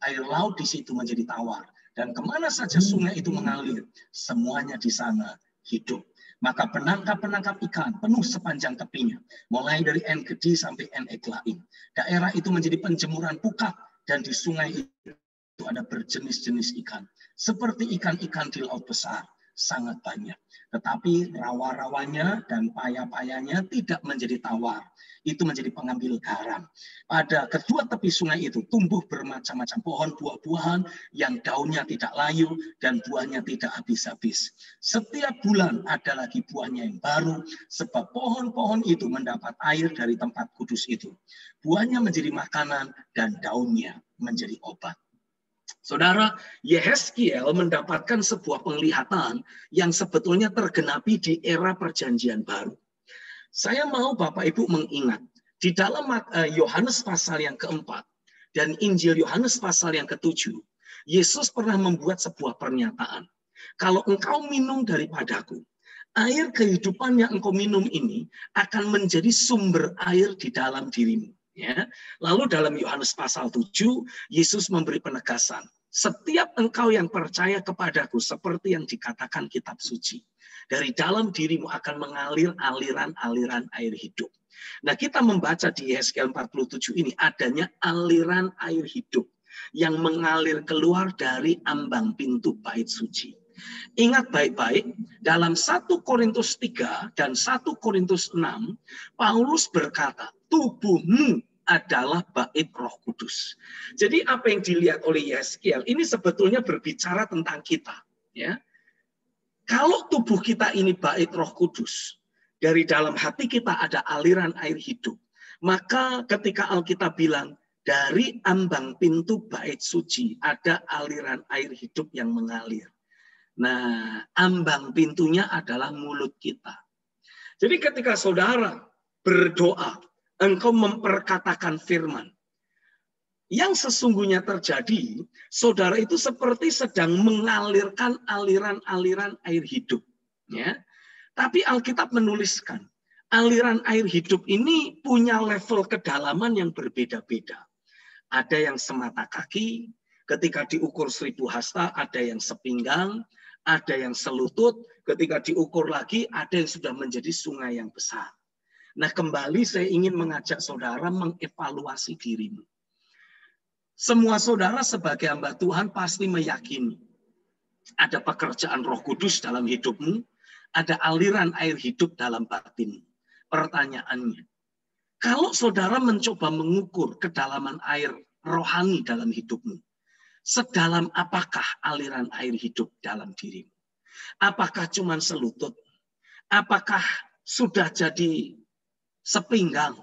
air laut di situ menjadi tawar. Dan kemana saja sungai itu mengalir, semuanya di sana hidup. Maka penangkap-penangkap ikan penuh sepanjang tepinya, mulai dari En-Gedi sampai En-Eglaim. Daerah itu menjadi penjemuran pukat, dan di sungai itu ada berjenis-jenis ikan. Seperti ikan-ikan di laut besar, sangat banyak. Tetapi rawa-rawanya dan paya-payanya tidak menjadi tawar. Itu menjadi pengambil garam. Pada kedua tepi sungai itu tumbuh bermacam-macam pohon buah-buahan yang daunnya tidak layu dan buahnya tidak habis-habis. Setiap bulan ada lagi buahnya yang baru, sebab pohon-pohon itu mendapat air dari tempat kudus itu. Buahnya menjadi makanan dan daunnya menjadi obat. Saudara, Yehezkiel mendapatkan sebuah penglihatan yang sebetulnya tergenapi di era perjanjian baru. Saya mau Bapak Ibu mengingat, di dalam Yohanes pasal yang keempat dan Injil Yohanes pasal yang ketujuh, Yesus pernah membuat sebuah pernyataan. Kalau engkau minum daripadaku, air kehidupan yang engkau minum ini akan menjadi sumber air di dalam dirimu. Ya. Lalu dalam Yohanes pasal 7, Yesus memberi penegasan. Setiap engkau yang percaya kepadaku, seperti yang dikatakan kitab suci, dari dalam dirimu akan mengalir aliran-aliran air hidup. Nah, kita membaca di Yehezkiel 47 ini adanya aliran air hidup yang mengalir keluar dari ambang pintu bait suci. Ingat baik-baik, dalam 1 Korintus 3 dan 1 Korintus 6, Paulus berkata, tubuhmu adalah bait Roh Kudus. Jadi apa yang dilihat oleh Yehezkiel ini sebetulnya berbicara tentang kita. Ya. Kalau tubuh kita ini bait Roh Kudus, dari dalam hati kita ada aliran air hidup, maka ketika Alkitab bilang, dari ambang pintu bait suci ada aliran air hidup yang mengalir. Nah, ambang pintunya adalah mulut kita. Jadi ketika saudara berdoa, engkau memperkatakan firman, yang sesungguhnya terjadi, saudara itu seperti sedang mengalirkan aliran-aliran air hidup. Ya. Tapi Alkitab menuliskan, aliran air hidup ini punya level kedalaman yang berbeda-beda. Ada yang semata kaki, ketika diukur 1000 hasta, ada yang sepinggang, ada yang selutut, ketika diukur lagi, ada yang sudah menjadi sungai yang besar. Nah, kembali saya ingin mengajak saudara mengevaluasi dirimu. Semua saudara sebagai hamba Tuhan pasti meyakini ada pekerjaan Roh Kudus dalam hidupmu, ada aliran air hidup dalam batin. Pertanyaannya, kalau saudara mencoba mengukur kedalaman air rohani dalam hidupmu, sedalam apakah aliran air hidup dalam dirimu? Apakah cuma selutut? Apakah sudah jadi sepinggang?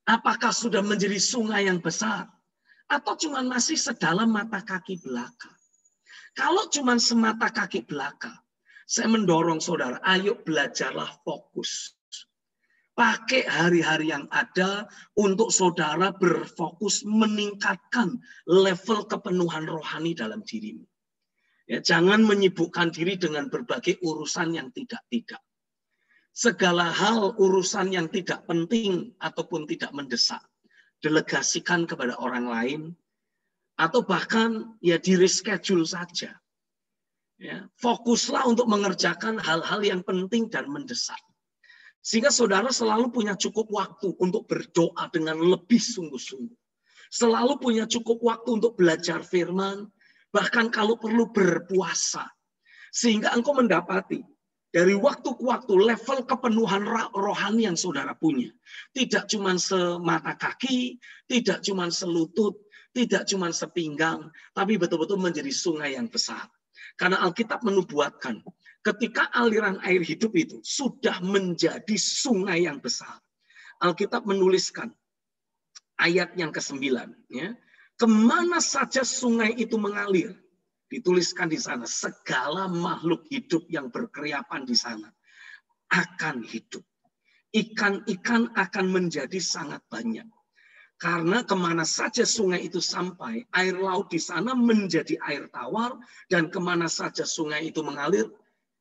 Apakah sudah menjadi sungai yang besar? Atau cuma masih sedalam mata kaki belakang? Kalau cuma semata kaki belakang, saya mendorong saudara, ayo belajarlah fokus. Pakai hari-hari yang ada untuk saudara berfokus meningkatkan level kepenuhan rohani dalam dirimu. Ya, jangan menyibukkan diri dengan berbagai urusan yang tidak-tidak. Segala hal urusan yang tidak penting ataupun tidak mendesak, delegasikan kepada orang lain, atau bahkan ya di reschedule saja. Ya, fokuslah untuk mengerjakan hal-hal yang penting dan mendesak. Sehingga saudara selalu punya cukup waktu untuk berdoa dengan lebih sungguh-sungguh. Selalu punya cukup waktu untuk belajar firman, bahkan kalau perlu berpuasa. Sehingga engkau mendapati Dari waktu ke waktu level kepenuhan rohani yang saudara punya. Tidak cuma semata kaki, tidak cuma selutut, tidak cuma sepinggang, tapi betul-betul menjadi sungai yang besar. Karena Alkitab menubuatkan, ketika aliran air hidup itu sudah menjadi sungai yang besar. Alkitab menuliskan ayat yang ke-9. Ya, kemana saja sungai itu mengalir, dituliskan di sana, segala makhluk hidup yang berkeriapan di sana akan hidup. Ikan-ikan akan menjadi sangat banyak. Karena kemana saja sungai itu sampai, air laut di sana menjadi air tawar, dan kemana saja sungai itu mengalir,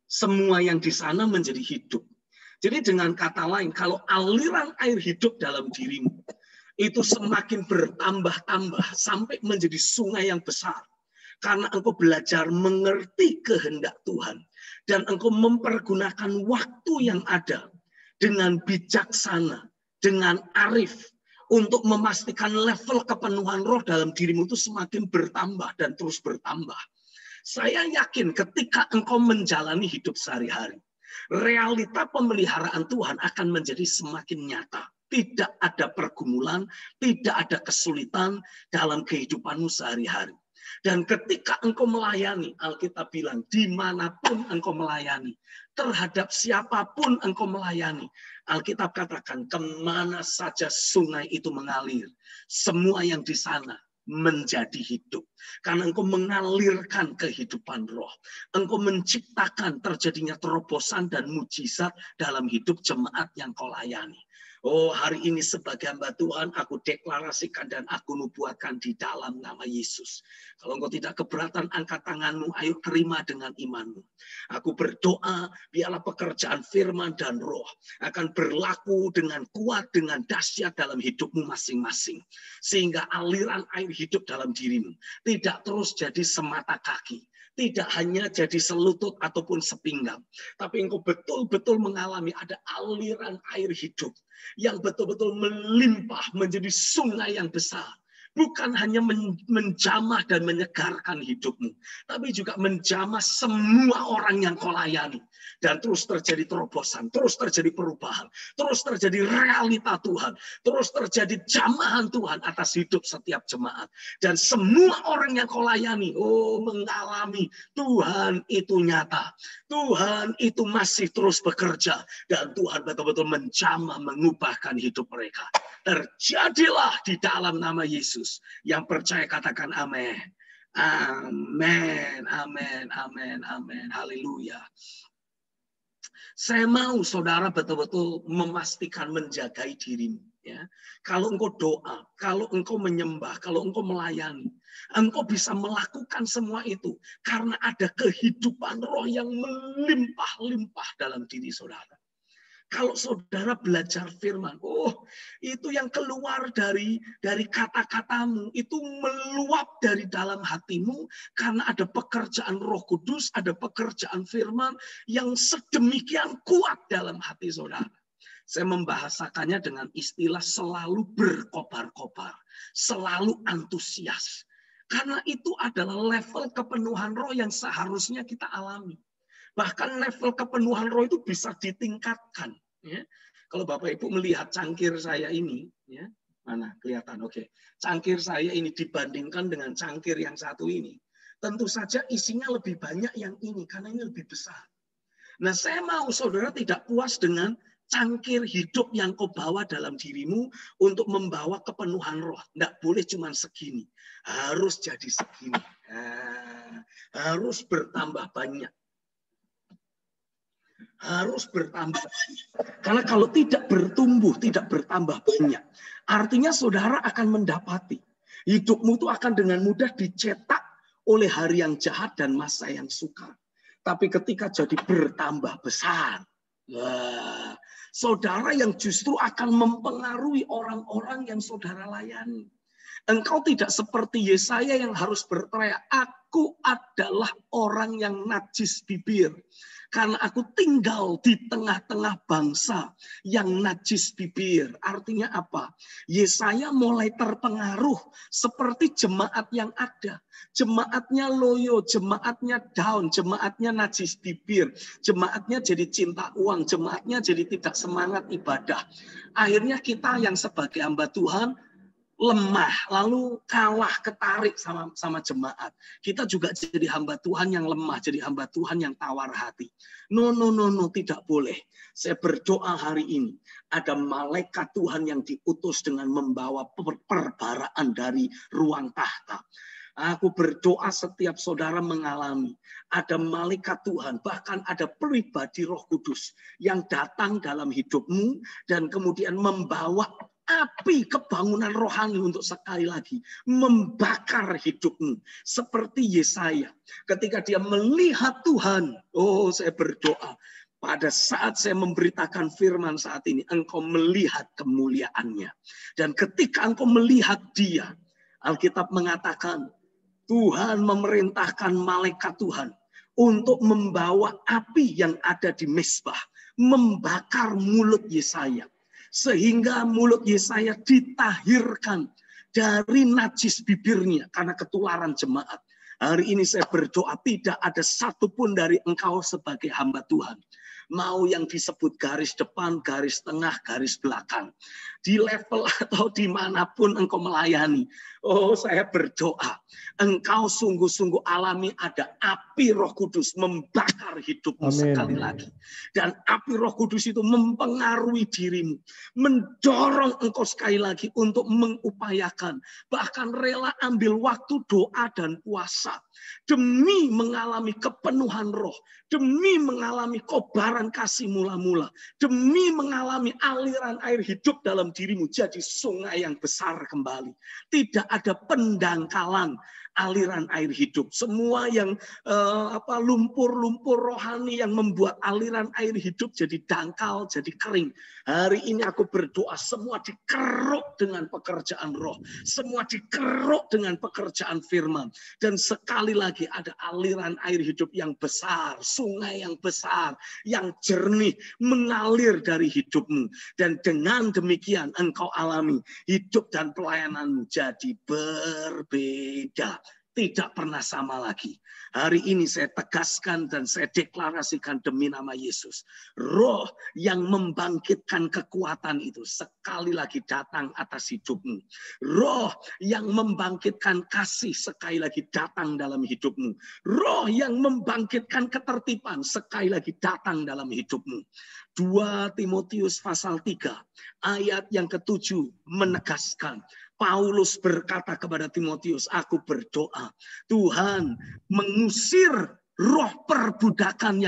semua yang di sana menjadi hidup. Jadi dengan kata lain, kalau aliran air hidup dalam dirimu, itu semakin bertambah-tambah sampai menjadi sungai yang besar. Karena engkau belajar mengerti kehendak Tuhan. Dan engkau mempergunakan waktu yang ada dengan bijaksana, dengan arif, untuk memastikan level kepenuhan roh dalam dirimu itu semakin bertambah dan terus bertambah. Saya yakin ketika engkau menjalani hidup sehari-hari, realita pemeliharaan Tuhan akan menjadi semakin nyata. Tidak ada pergumulan, tidak ada kesulitan dalam kehidupanmu sehari-hari. Dan ketika engkau melayani, Alkitab bilang, dimanapun engkau melayani, terhadap siapapun engkau melayani, Alkitab katakan, kemana saja sungai itu mengalir, semua yang di sana menjadi hidup. Karena engkau mengalirkan kehidupan roh. Engkau menciptakan terjadinya terobosan dan mujizat dalam hidup jemaat yang kau layani. Oh, hari ini sebagai hamba Tuhan, aku deklarasikan dan aku nubuatkan di dalam nama Yesus. Kalau engkau tidak keberatan, angkat tanganmu, ayo terima dengan imanmu. Aku berdoa, biarlah pekerjaan firman dan roh akan berlaku dengan kuat, dengan dahsyat dalam hidupmu masing-masing. Sehingga aliran air hidup dalam dirimu tidak terus jadi semata kaki. Tidak hanya jadi selutut ataupun sepinggang. Tapi engkau betul-betul mengalami ada aliran air hidup yang betul-betul melimpah menjadi sungai yang besar. Bukan hanya menjamah dan menyegarkan hidupmu, tapi juga menjamah semua orang yang kau layani. Dan terus terjadi terobosan, terus terjadi perubahan, terus terjadi realita Tuhan, terus terjadi jamahan Tuhan atas hidup setiap jemaat. Dan semua orang yang kau layani, mengalami Tuhan itu nyata. Tuhan itu masih terus bekerja. Dan Tuhan betul-betul menjamah, mengubahkan hidup mereka. Terjadilah di dalam nama Yesus. Yang percaya katakan amin. Amin, amin, amin, amin. Haleluya. Saya mau saudara betul-betul memastikan menjagai dirimu. Ya. Kalau engkau doa, kalau engkau menyembah, kalau engkau melayani, engkau bisa melakukan semua itu karena ada kehidupan roh yang melimpah-limpah dalam diri saudara. Kalau saudara belajar firman, itu yang keluar dari kata-katamu, itu meluap dari dalam hatimu karena ada pekerjaan Roh Kudus, ada pekerjaan firman yang sedemikian kuat dalam hati saudara. Saya membahasakannya dengan istilah selalu berkobar-kobar, selalu antusias. Karena itu adalah level kepenuhan roh yang seharusnya kita alami. Bahkan level kepenuhan roh itu bisa ditingkatkan. Ya. Kalau Bapak Ibu melihat cangkir saya ini, ya, mana kelihatan? Oke, cangkir saya ini dibandingkan dengan cangkir yang satu ini, tentu saja isinya lebih banyak yang ini karena ini lebih besar. Nah, saya mau saudara tidak puas dengan cangkir hidup yang kau bawa dalam dirimu untuk membawa kepenuhan roh. Tidak boleh cuma segini, harus jadi segini, harus bertambah banyak. Harus bertambah. Karena kalau tidak bertumbuh, tidak bertambah banyak, artinya saudara akan mendapati hidupmu itu akan dengan mudah dicetak oleh hari yang jahat dan masa yang sukar. Tapi ketika jadi bertambah besar, saudara yang justru akan mempengaruhi orang-orang yang saudara layani. Engkau tidak seperti Yesaya yang harus berteriak, aku adalah orang yang najis bibir. Karena aku tinggal di tengah-tengah bangsa yang najis bibir. Artinya apa? Yesaya mulai terpengaruh seperti jemaat yang ada. Jemaatnya loyo, jemaatnya down, jemaatnya najis bibir. Jemaatnya jadi cinta uang, jemaatnya jadi tidak semangat ibadah. Akhirnya kita yang sebagai hamba Tuhan lemah, lalu kalah ketarik sama jemaat. Kita juga jadi hamba Tuhan yang lemah, jadi hamba Tuhan yang tawar hati. No, tidak boleh. Saya berdoa hari ini, ada malaikat Tuhan yang diutus dengan membawa perbaraan dari ruang tahta. Aku berdoa setiap saudara mengalami ada malaikat Tuhan, bahkan ada pribadi Roh Kudus yang datang dalam hidupmu dan kemudian membawa api kebangunan rohani untuk sekali lagi membakar hidupmu. Seperti Yesaya ketika dia melihat Tuhan. Oh, saya berdoa pada saat saya memberitakan firman saat ini, engkau melihat kemuliaannya. Dan ketika engkau melihat dia, Alkitab mengatakan Tuhan memerintahkan malaikat Tuhan untuk membawa api yang ada di mezbah, membakar mulut Yesaya. Sehingga mulut Yesaya ditahirkan dari najis bibirnya karena ketularan jemaat. Hari ini saya berdoa tidak ada satupun dari engkau sebagai hamba Tuhan. Mau yang disebut garis depan, garis tengah, garis belakang. Di level atau dimanapun engkau melayani. Oh, saya berdoa. Engkau sungguh-sungguh alami ada api Roh Kudus membakar hidupmu sekali lagi. Dan api Roh Kudus itu mempengaruhi dirimu. Mendorong engkau sekali lagi untuk mengupayakan. Bahkan rela ambil waktu doa dan puasa. Demi mengalami kepenuhan roh. Demi mengalami kobaran kasih mula-mula. Demi mengalami aliran air hidup dalam dirimu jadi sungai yang besar kembali. Tidak ada pendangkalan aliran air hidup. Semua yang lumpur-lumpur rohani yang membuat aliran air hidup jadi dangkal, jadi kering. Hari ini aku berdoa semua dikeruk dengan pekerjaan roh. Semua dikeruk dengan pekerjaan firman. Dan sekali lagi ada aliran air hidup yang besar, sungai yang besar, yang jernih mengalir dari hidupmu. Dan dengan demikian engkau alami hidup dan pelayananmu jadi berbeda. Tidak pernah sama lagi. Hari ini saya tegaskan dan saya deklarasikan demi nama Yesus. Roh yang membangkitkan kekuatan itu sekali lagi datang atas hidupmu. Roh yang membangkitkan kasih sekali lagi datang dalam hidupmu. Roh yang membangkitkan ketertiban sekali lagi datang dalam hidupmu. 2 Timotius pasal 3 ayat yang ke-7 menegaskan. Paulus berkata kepada Timotius, aku berdoa Tuhan mengusir roh perbudakan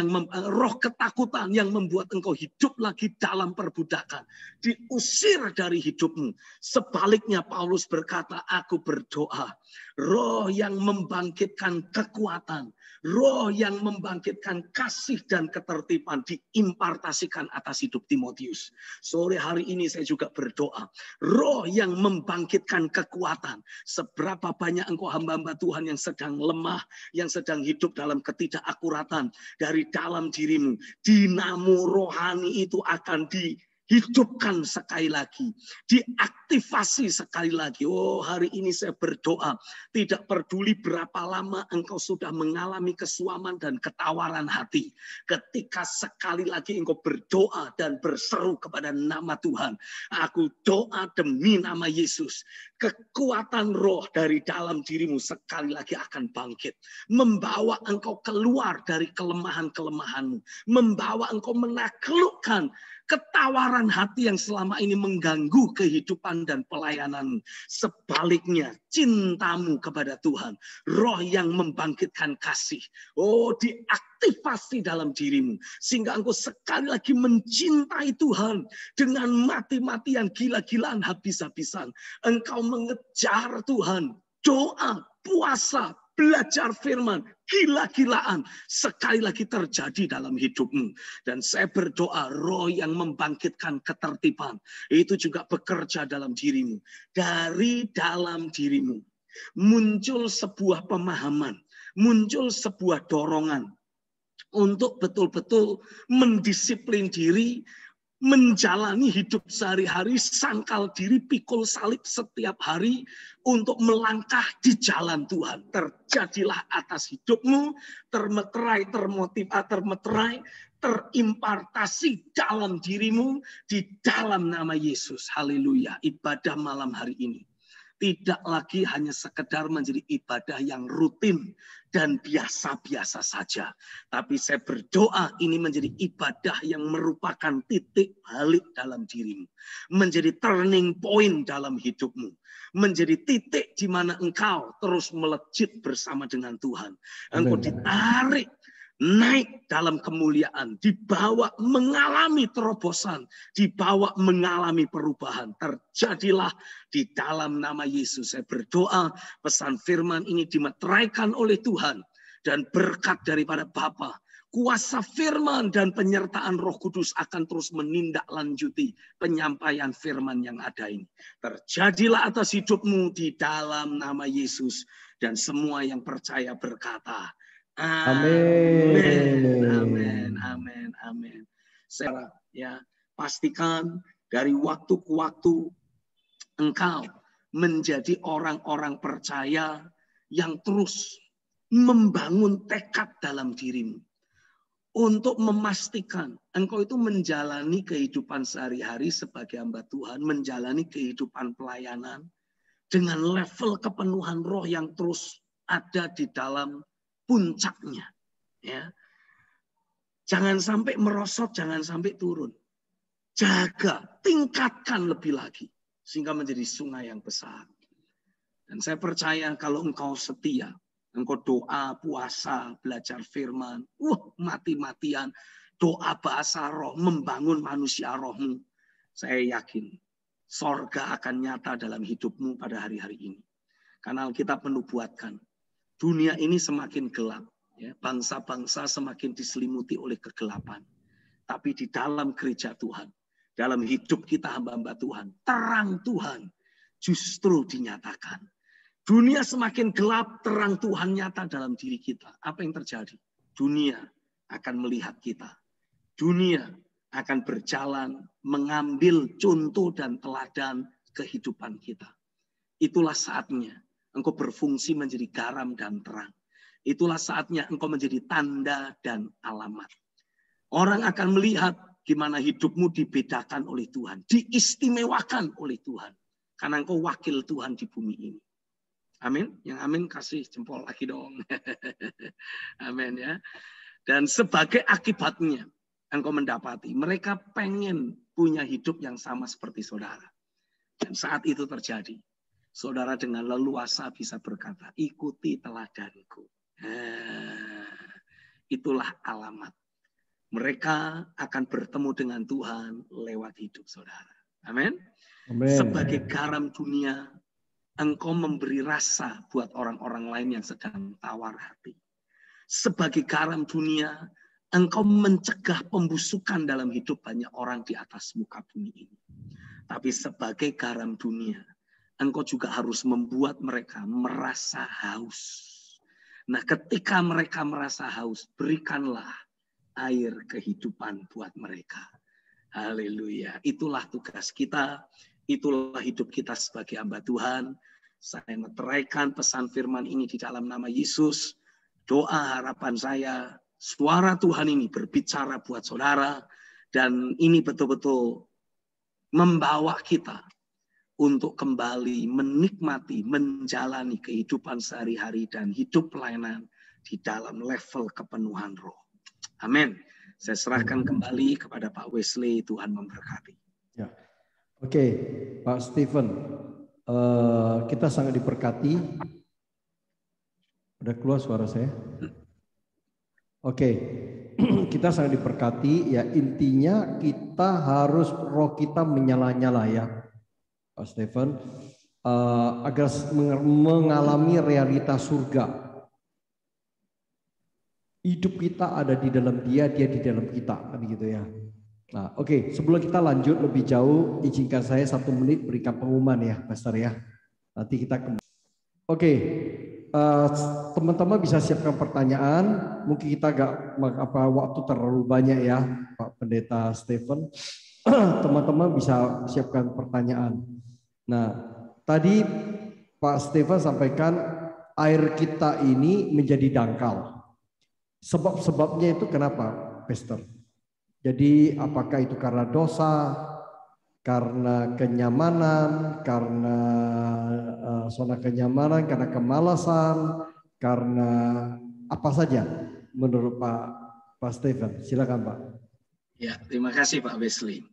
roh ketakutan yang membuat engkau hidup lagi dalam perbudakan. Diusir dari hidupmu. Sebaliknya Paulus berkata, aku berdoa roh yang membangkitkan kekuatan, roh yang membangkitkan kasih dan ketertiban diimpartasikan atas hidup Timotius. Sore hari ini saya juga berdoa, roh yang membangkitkan kekuatan. Seberapa banyak engkau hamba-hamba Tuhan yang sedang lemah, yang sedang hidup dalam ketidakakuratan dari dalam dirimu. Dinamo rohani itu akan dihidupkan sekali lagi, diaktifasi sekali lagi. Oh, hari ini saya berdoa, tidak peduli berapa lama engkau sudah mengalami kesuaman dan ketawaran hati. Ketika sekali lagi engkau berdoa dan berseru kepada nama Tuhan, aku doa demi nama Yesus, kekuatan roh dari dalam dirimu sekali lagi akan bangkit, membawa engkau keluar dari kelemahan-kelemahanmu, membawa engkau menaklukkan ketawaran hati yang selama ini mengganggu kehidupan dan pelayananmu. Sebaliknya, cintamu kepada Tuhan, roh yang membangkitkan kasih, oh diaktifasi dalam dirimu, sehingga engkau sekali lagi mencintai Tuhan dengan mati-matian, gila-gilaan, habis-habisan. Engkau mengejar Tuhan, doa, puasa, belajar firman, gila-gilaan sekali lagi terjadi dalam hidupmu. Dan saya berdoa roh yang membangkitkan ketertiban itu juga bekerja dalam dirimu. Dari dalam dirimu muncul sebuah pemahaman, muncul sebuah dorongan untuk betul-betul mendisiplin diri, menjalani hidup sehari-hari, sangkal diri, pikul salib setiap hari untuk melangkah di jalan Tuhan. Terjadilah atas hidupmu, termeterai, terimpartasi dalam dirimu di dalam nama Yesus. Haleluya. Ibadah malam hari ini tidak lagi hanya sekedar menjadi ibadah yang rutin dan biasa-biasa saja. Tapi saya berdoa ini menjadi ibadah yang merupakan titik balik dalam dirimu. Menjadi turning point dalam hidupmu. Menjadi titik di mana engkau terus melejit bersama dengan Tuhan. Engkau ditarik naik dalam kemuliaan, dibawa mengalami terobosan, dibawa mengalami perubahan. Terjadilah di dalam nama Yesus. Saya berdoa pesan firman ini dimeteraikan oleh Tuhan dan berkat daripada Bapa. Kuasa firman dan penyertaan Roh Kudus akan terus menindaklanjuti penyampaian firman yang ada ini. Terjadilah atas hidupmu di dalam nama Yesus. Dan semua yang percaya berkata, amin, amin, amin, amin. Saya ya pastikan dari waktu ke waktu engkau menjadi orang-orang percaya yang terus membangun tekad dalam dirimu untuk memastikan engkau itu menjalani kehidupan sehari-hari sebagai hamba Tuhan, menjalani kehidupan pelayanan dengan level kepenuhan roh yang terus ada di dalam puncaknya, ya. Jangan sampai merosot, jangan sampai turun. Jaga, tingkatkan lebih lagi sehingga menjadi sungai yang besar. Dan saya percaya kalau engkau setia, engkau doa, puasa, belajar firman, mati-matian, doa bahasa roh, membangun manusia rohmu. Saya yakin sorga akan nyata dalam hidupmu pada hari-hari ini. Karena Alkitab menubuatkan dunia ini semakin gelap, ya, bangsa-bangsa semakin diselimuti oleh kegelapan. Tapi di dalam gereja Tuhan, dalam hidup kita hamba-hamba Tuhan, terang Tuhan justru dinyatakan. Dunia semakin gelap, terang Tuhan nyata dalam diri kita. Apa yang terjadi? Dunia akan melihat kita. Dunia akan berjalan mengambil contoh dan teladan kehidupan kita. Itulah saatnya engkau berfungsi menjadi garam dan terang. Itulah saatnya engkau menjadi tanda dan alamat. Orang akan melihat gimana hidupmu dibedakan oleh Tuhan. Diistimewakan oleh Tuhan. Karena engkau wakil Tuhan di bumi ini. Amin. Yang amin kasih jempol lagi dong. Amin ya. Dan sebagai akibatnya engkau mendapati mereka pengen punya hidup yang sama seperti saudara. Dan saat itu terjadi, saudara dengan leluasa bisa berkata, ikuti teladanku. Itulah alamat. Mereka akan bertemu dengan Tuhan lewat hidup saudara. Amin. Sebagai garam dunia, engkau memberi rasa buat orang-orang lain yang sedang tawar hati. Sebagai garam dunia, engkau mencegah pembusukan dalam hidup banyak orang di atas muka bumi ini. Tapi sebagai garam dunia, engkau juga harus membuat mereka merasa haus. Nah, ketika mereka merasa haus, berikanlah air kehidupan buat mereka. Haleluya. Itulah tugas kita. Itulah hidup kita sebagai hamba Tuhan. Saya meteraikan pesan firman ini di dalam nama Yesus. Doa harapan saya, suara Tuhan ini berbicara buat saudara. Dan ini betul-betul membawa kita untuk kembali menikmati, menjalani kehidupan sehari-hari dan hidup pelayanan di dalam level kepenuhan roh. Amin. Saya serahkan kembali kepada Pak Wesley. Tuhan memberkati. Ya. Oke, Pak Stephen, kita sangat diberkati. Udah keluar suara saya? Oke, kita sangat diberkati. Ya, intinya kita harus roh kita menyala-nyala ya, Pak Stephen, agar mengalami realitas surga. Hidup kita ada di dalam dia di dalam kita, begitu ya. Nah, oke, sebelum kita lanjut lebih jauh, izinkan saya 1 menit berikan pengumuman ya, Pastor ya. Nanti kita kembali. Oke, teman-teman bisa siapkan pertanyaan. Mungkin kita waktu terlalu banyak ya, Pak Pendeta Stephen. Teman-teman bisa siapkan pertanyaan. Nah, tadi Pak Stephen sampaikan air kita ini menjadi dangkal. Sebab-sebabnya itu kenapa, Pastor? Jadi apakah itu karena dosa, karena kenyamanan, karena zona kenyamanan, karena kemalasan, karena apa saja menurut Pak Stephen? Silakan Pak. Ya, terima kasih Pak Wesley.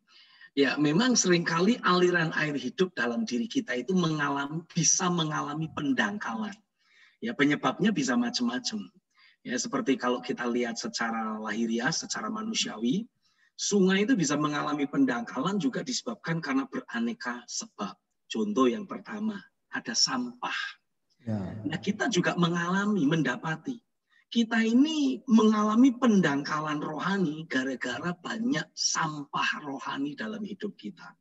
Ya, memang seringkali aliran air hidup dalam diri kita itu bisa mengalami pendangkalan. Ya, penyebabnya bisa macam-macam. Ya, seperti kalau kita lihat secara lahiriah, secara manusiawi, sungai itu bisa mengalami pendangkalan juga disebabkan karena beraneka sebab. Contoh yang pertama, ada sampah. Ya. Nah, kita juga mendapati kita ini mengalami pendangkalan rohani gara-gara banyak sampah rohani dalam hidup kita.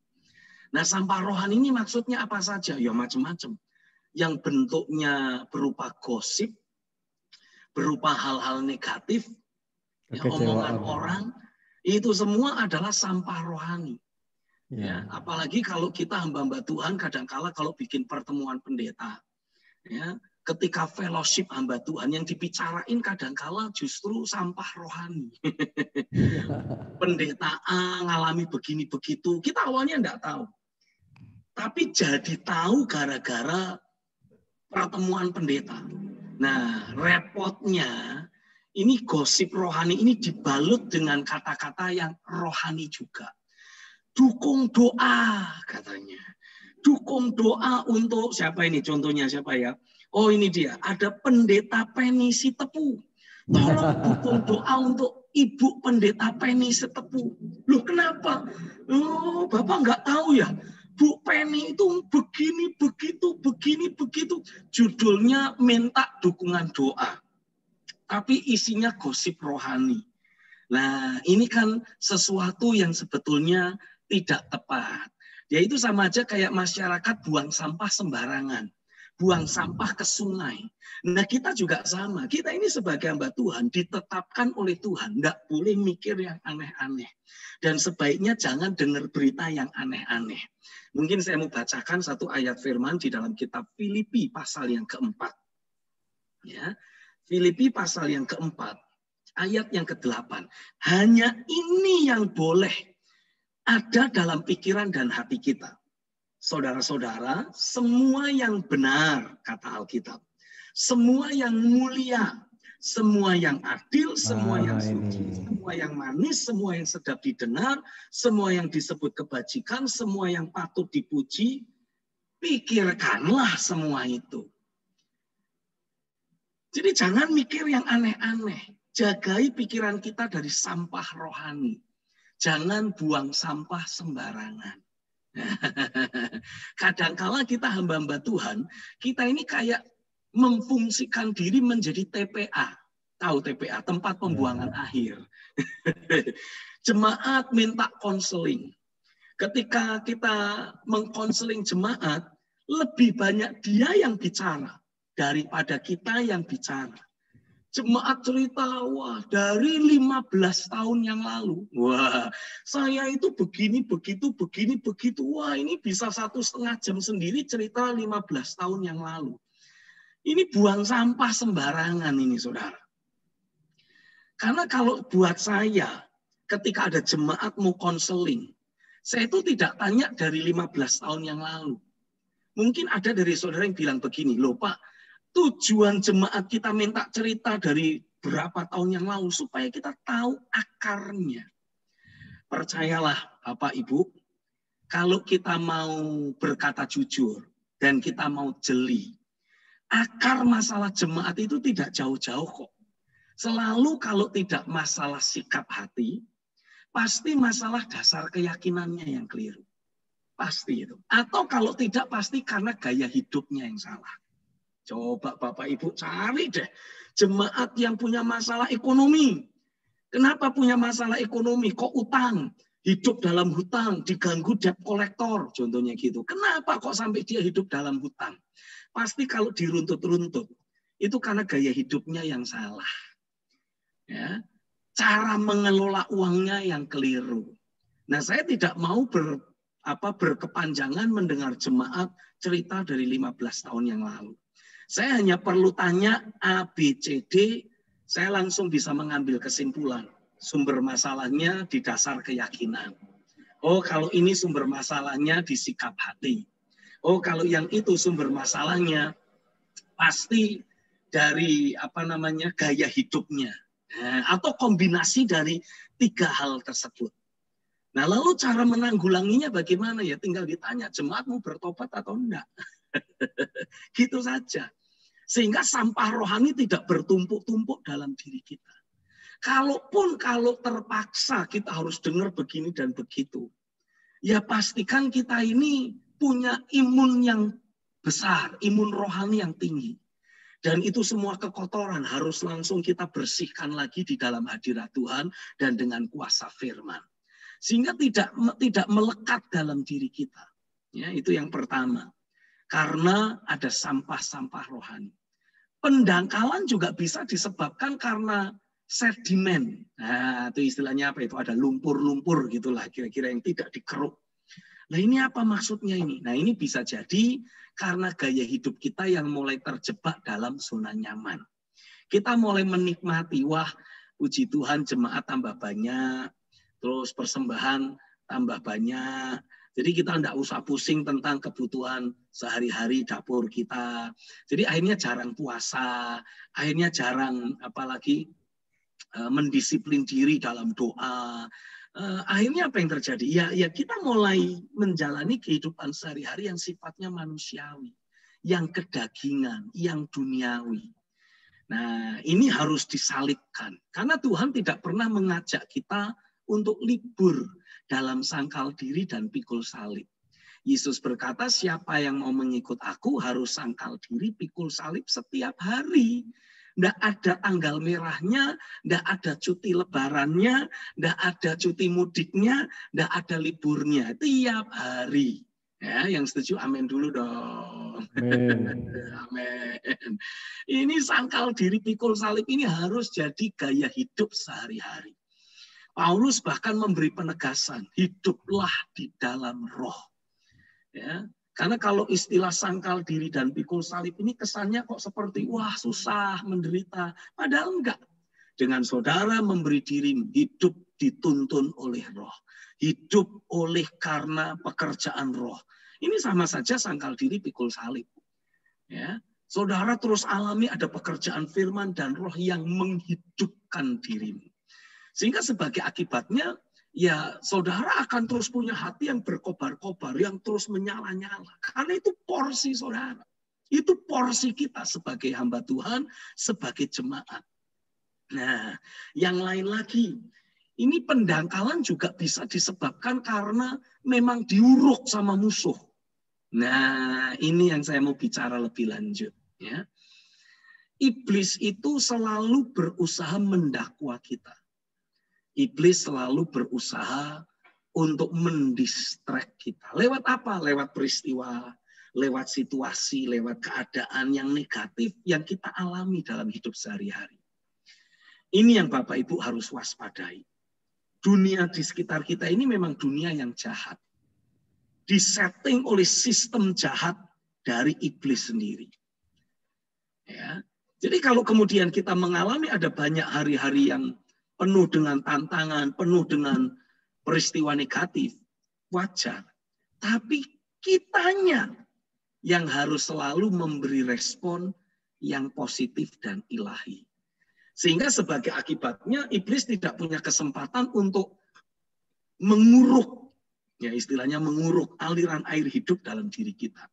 Nah, sampah rohani ini maksudnya apa saja? Ya macam-macam. Yang bentuknya berupa gosip, berupa hal-hal negatif, ya, omongan orang, itu semua adalah sampah rohani. Ya, apalagi kalau kita hamba-hamba Tuhan, kadang-kala kalau bikin pertemuan pendeta, ya, ketika fellowship hamba Tuhan yang dibicarain kadang-kala justru sampah rohani. Pendeta A ngalami begini begitu, kita awalnya enggak tahu. Tapi jadi tahu gara-gara pertemuan pendeta. Nah, repotnya ini gosip rohani ini dibalut dengan kata-kata yang rohani juga. Dukung doa katanya. Dukung doa untuk siapa ini? Contohnya siapa ya? Oh ini dia, ada pendeta Penisi Tepu. Tolong dukung doa untuk Ibu Pendeta Penisi Tepu. Loh kenapa? Oh Bapak nggak tahu ya? Bu Penny itu begini, begitu, begini, begitu. Judulnya minta dukungan doa. Tapi isinya gosip rohani. Nah ini kan sesuatu yang sebetulnya tidak tepat. Ya itu sama aja kayak masyarakat buang sampah sembarangan. Buang sampah ke sungai. Nah kita juga sama. Kita ini sebagai hamba Tuhan ditetapkan oleh Tuhan. Nggak boleh mikir yang aneh-aneh. Dan sebaiknya jangan dengar berita yang aneh-aneh. Mungkin saya mau bacakan satu ayat firman di dalam kitab Filipi pasal yang keempat. Ya, Filipi pasal yang keempat. Ayat yang ke-8. Hanya ini yang boleh ada dalam pikiran dan hati kita. Saudara-saudara, semua yang benar, kata Alkitab. Semua yang mulia, semua yang adil, semua yang suci, semua yang manis, semua yang sedap didengar, semua yang disebut kebajikan, semua yang patut dipuji, pikirkanlah semua itu. Jadi jangan mikir yang aneh-aneh. Jagai pikiran kita dari sampah rohani. Jangan buang sampah sembarangan. Kadangkala kita hamba-hamba Tuhan, kita ini kayak memfungsikan diri menjadi TPA. Tahu TPA, tempat pembuangan akhir. Jemaat minta konseling. Ketika kita mengkonseling jemaat, lebih banyak dia yang bicara daripada kita yang bicara. Jemaat cerita, wah dari 15 tahun yang lalu, wah saya itu begini, begitu, begini, begitu. Wah ini bisa 1,5 jam sendiri cerita 15 tahun yang lalu. Ini buang sampah sembarangan ini saudara. Karena kalau buat saya, ketika ada jemaat mau konseling, saya itu tidak tanya dari 15 tahun yang lalu. Mungkin ada dari saudara yang bilang begini, loh Pak, tujuan jemaat kita minta cerita dari berapa tahun yang lalu supaya kita tahu akarnya. Percayalah Bapak Ibu, kalau kita mau berkata jujur dan kita mau jeli, akar masalah jemaat itu tidak jauh-jauh kok. Selalu kalau tidak masalah sikap hati, pasti masalah dasar keyakinannya yang keliru. Pasti itu. Atau kalau tidak pasti karena gaya hidupnya yang salah. Coba Bapak Ibu cari deh jemaat yang punya masalah ekonomi. Kenapa punya masalah ekonomi? Kok utang? Hidup dalam hutang, diganggu debt collector, contohnya gitu. Kenapa kok sampai dia hidup dalam hutang? Pasti kalau diruntut-runtut, Itu karena gaya hidupnya yang salah. Ya. Cara mengelola uangnya yang keliru. Nah, saya tidak mau berkepanjangan mendengar jemaat cerita dari 15 tahun yang lalu. Saya hanya perlu tanya A, B, C, D, saya langsung bisa mengambil kesimpulan. Sumber masalahnya di dasar keyakinan. Oh, kalau ini sumber masalahnya di sikap hati. Oh, kalau yang itu sumber masalahnya pasti dari gaya hidupnya. Atau kombinasi dari 3 hal tersebut. Nah, lalu cara menanggulanginya bagaimana ya? Tinggal ditanya, jemaatmu bertobat atau enggak? Gitu saja. Sehingga sampah rohani tidak bertumpuk-tumpuk dalam diri kita. Kalau terpaksa kita harus dengar begini dan begitu, ya pastikan kita ini punya imun yang besar, imun rohani yang tinggi. Dan itu semua kekotoran harus langsung kita bersihkan lagi di dalam hadirat Tuhan dan dengan kuasa firman. Sehingga tidak melekat dalam diri kita. Ya, itu yang pertama. Karena ada sampah-sampah rohani. Pendangkalan juga bisa disebabkan karena sedimen. Nah, itu istilahnya apa itu? Ada lumpur-lumpur gitulah kira-kira yang tidak dikeruk. Nah, ini apa maksudnya ini? Nah, ini bisa jadi karena gaya hidup kita yang mulai terjebak dalam zona nyaman. Kita mulai menikmati, wah puji Tuhan jemaat tambah banyak, terus persembahan tambah banyak. Jadi kita tidak usah pusing tentang kebutuhan sehari-hari dapur kita. Jadi akhirnya jarang puasa, akhirnya jarang mendisiplin diri dalam doa. Akhirnya apa yang terjadi? Ya kita mulai menjalani kehidupan sehari-hari yang sifatnya manusiawi, yang kedagingan, yang duniawi. Nah, ini harus disalibkan. Karena Tuhan tidak pernah mengajak kita untuk libur dalam sangkal diri dan pikul salib. Yesus berkata, siapa yang mau mengikut aku harus sangkal diri, pikul salib setiap hari. Tidak ada tanggal merahnya, tidak ada cuti lebarannya, tidak ada cuti mudiknya, tidak ada liburnya. Tiap hari. Ya, yang setuju amin dulu dong. Amin. Amin. Ini sangkal diri pikul salib ini harus jadi gaya hidup sehari-hari. Paulus bahkan memberi penegasan, hiduplah di dalam roh. Ya. Karena kalau istilah sangkal diri dan pikul salib ini kesannya kok seperti wah susah, menderita. Padahal enggak. Dengan saudara memberi diri hidup dituntun oleh roh. Hidup oleh karena pekerjaan roh. Ini sama saja sangkal diri pikul salib. Ya. Saudara terus alami ada pekerjaan firman dan roh yang menghidupkan dirimu. Sehingga sebagai akibatnya ya saudara akan terus punya hati yang berkobar-kobar, yang terus menyala-nyala. Karena itu porsi saudara. Itu porsi kita sebagai hamba Tuhan, sebagai jemaat. Nah, yang lain lagi. Ini pendangkalan juga bisa disebabkan karena memang diuruk sama musuh. Nah, ini yang saya mau bicara lebih lanjut. Ya. Iblis itu selalu berusaha mendakwa kita. Iblis selalu berusaha untuk mendistract kita. Lewat apa? Lewat peristiwa, lewat situasi, lewat keadaan yang negatif yang kita alami dalam hidup sehari-hari. Ini yang Bapak Ibu harus waspadai. Dunia di sekitar kita ini memang dunia yang jahat. Disetting oleh sistem jahat dari iblis sendiri. Ya. Jadi kalau kemudian kita mengalami ada banyak hari-hari yang penuh dengan tantangan, penuh dengan peristiwa negatif, wajar. Tapi kitanya yang harus selalu memberi respon yang positif dan ilahi. Sehingga sebagai akibatnya iblis tidak punya kesempatan untuk menguruk, ya istilahnya menguruk aliran air hidup dalam diri kita.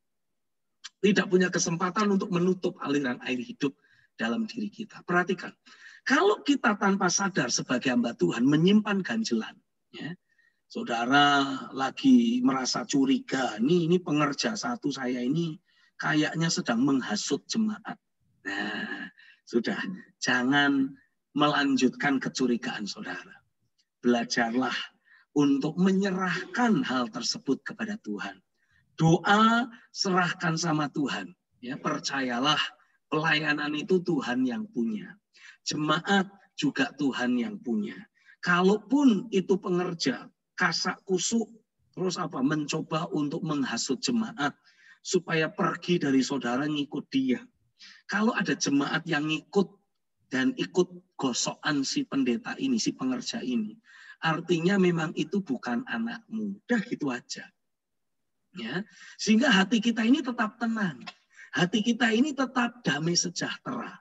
Tidak punya kesempatan untuk menutup aliran air hidup dalam diri kita. Perhatikan. Kalau kita tanpa sadar sebagai hamba Tuhan menyimpan ganjelan, ya, saudara lagi merasa curiga, ini pengerja satu saya ini kayaknya sedang menghasut jemaat. Nah, sudah, jangan melanjutkan kecurigaan saudara. Belajarlah untuk menyerahkan hal tersebut kepada Tuhan. Doa serahkan sama Tuhan. Ya, percayalah Pelayanan itu Tuhan yang punya. Jemaat juga Tuhan yang punya. Kalaupun itu pengerja, kasak kusuk, terus mencoba untuk menghasut jemaat supaya pergi dari saudara ngikut dia. Kalau ada jemaat yang ngikut dan ikut gosokan si pendeta ini, si pengerja ini, artinya memang itu bukan anakmu. Udah gitu aja. Ya, sehingga hati kita ini tetap tenang. Hati kita ini tetap damai sejahtera.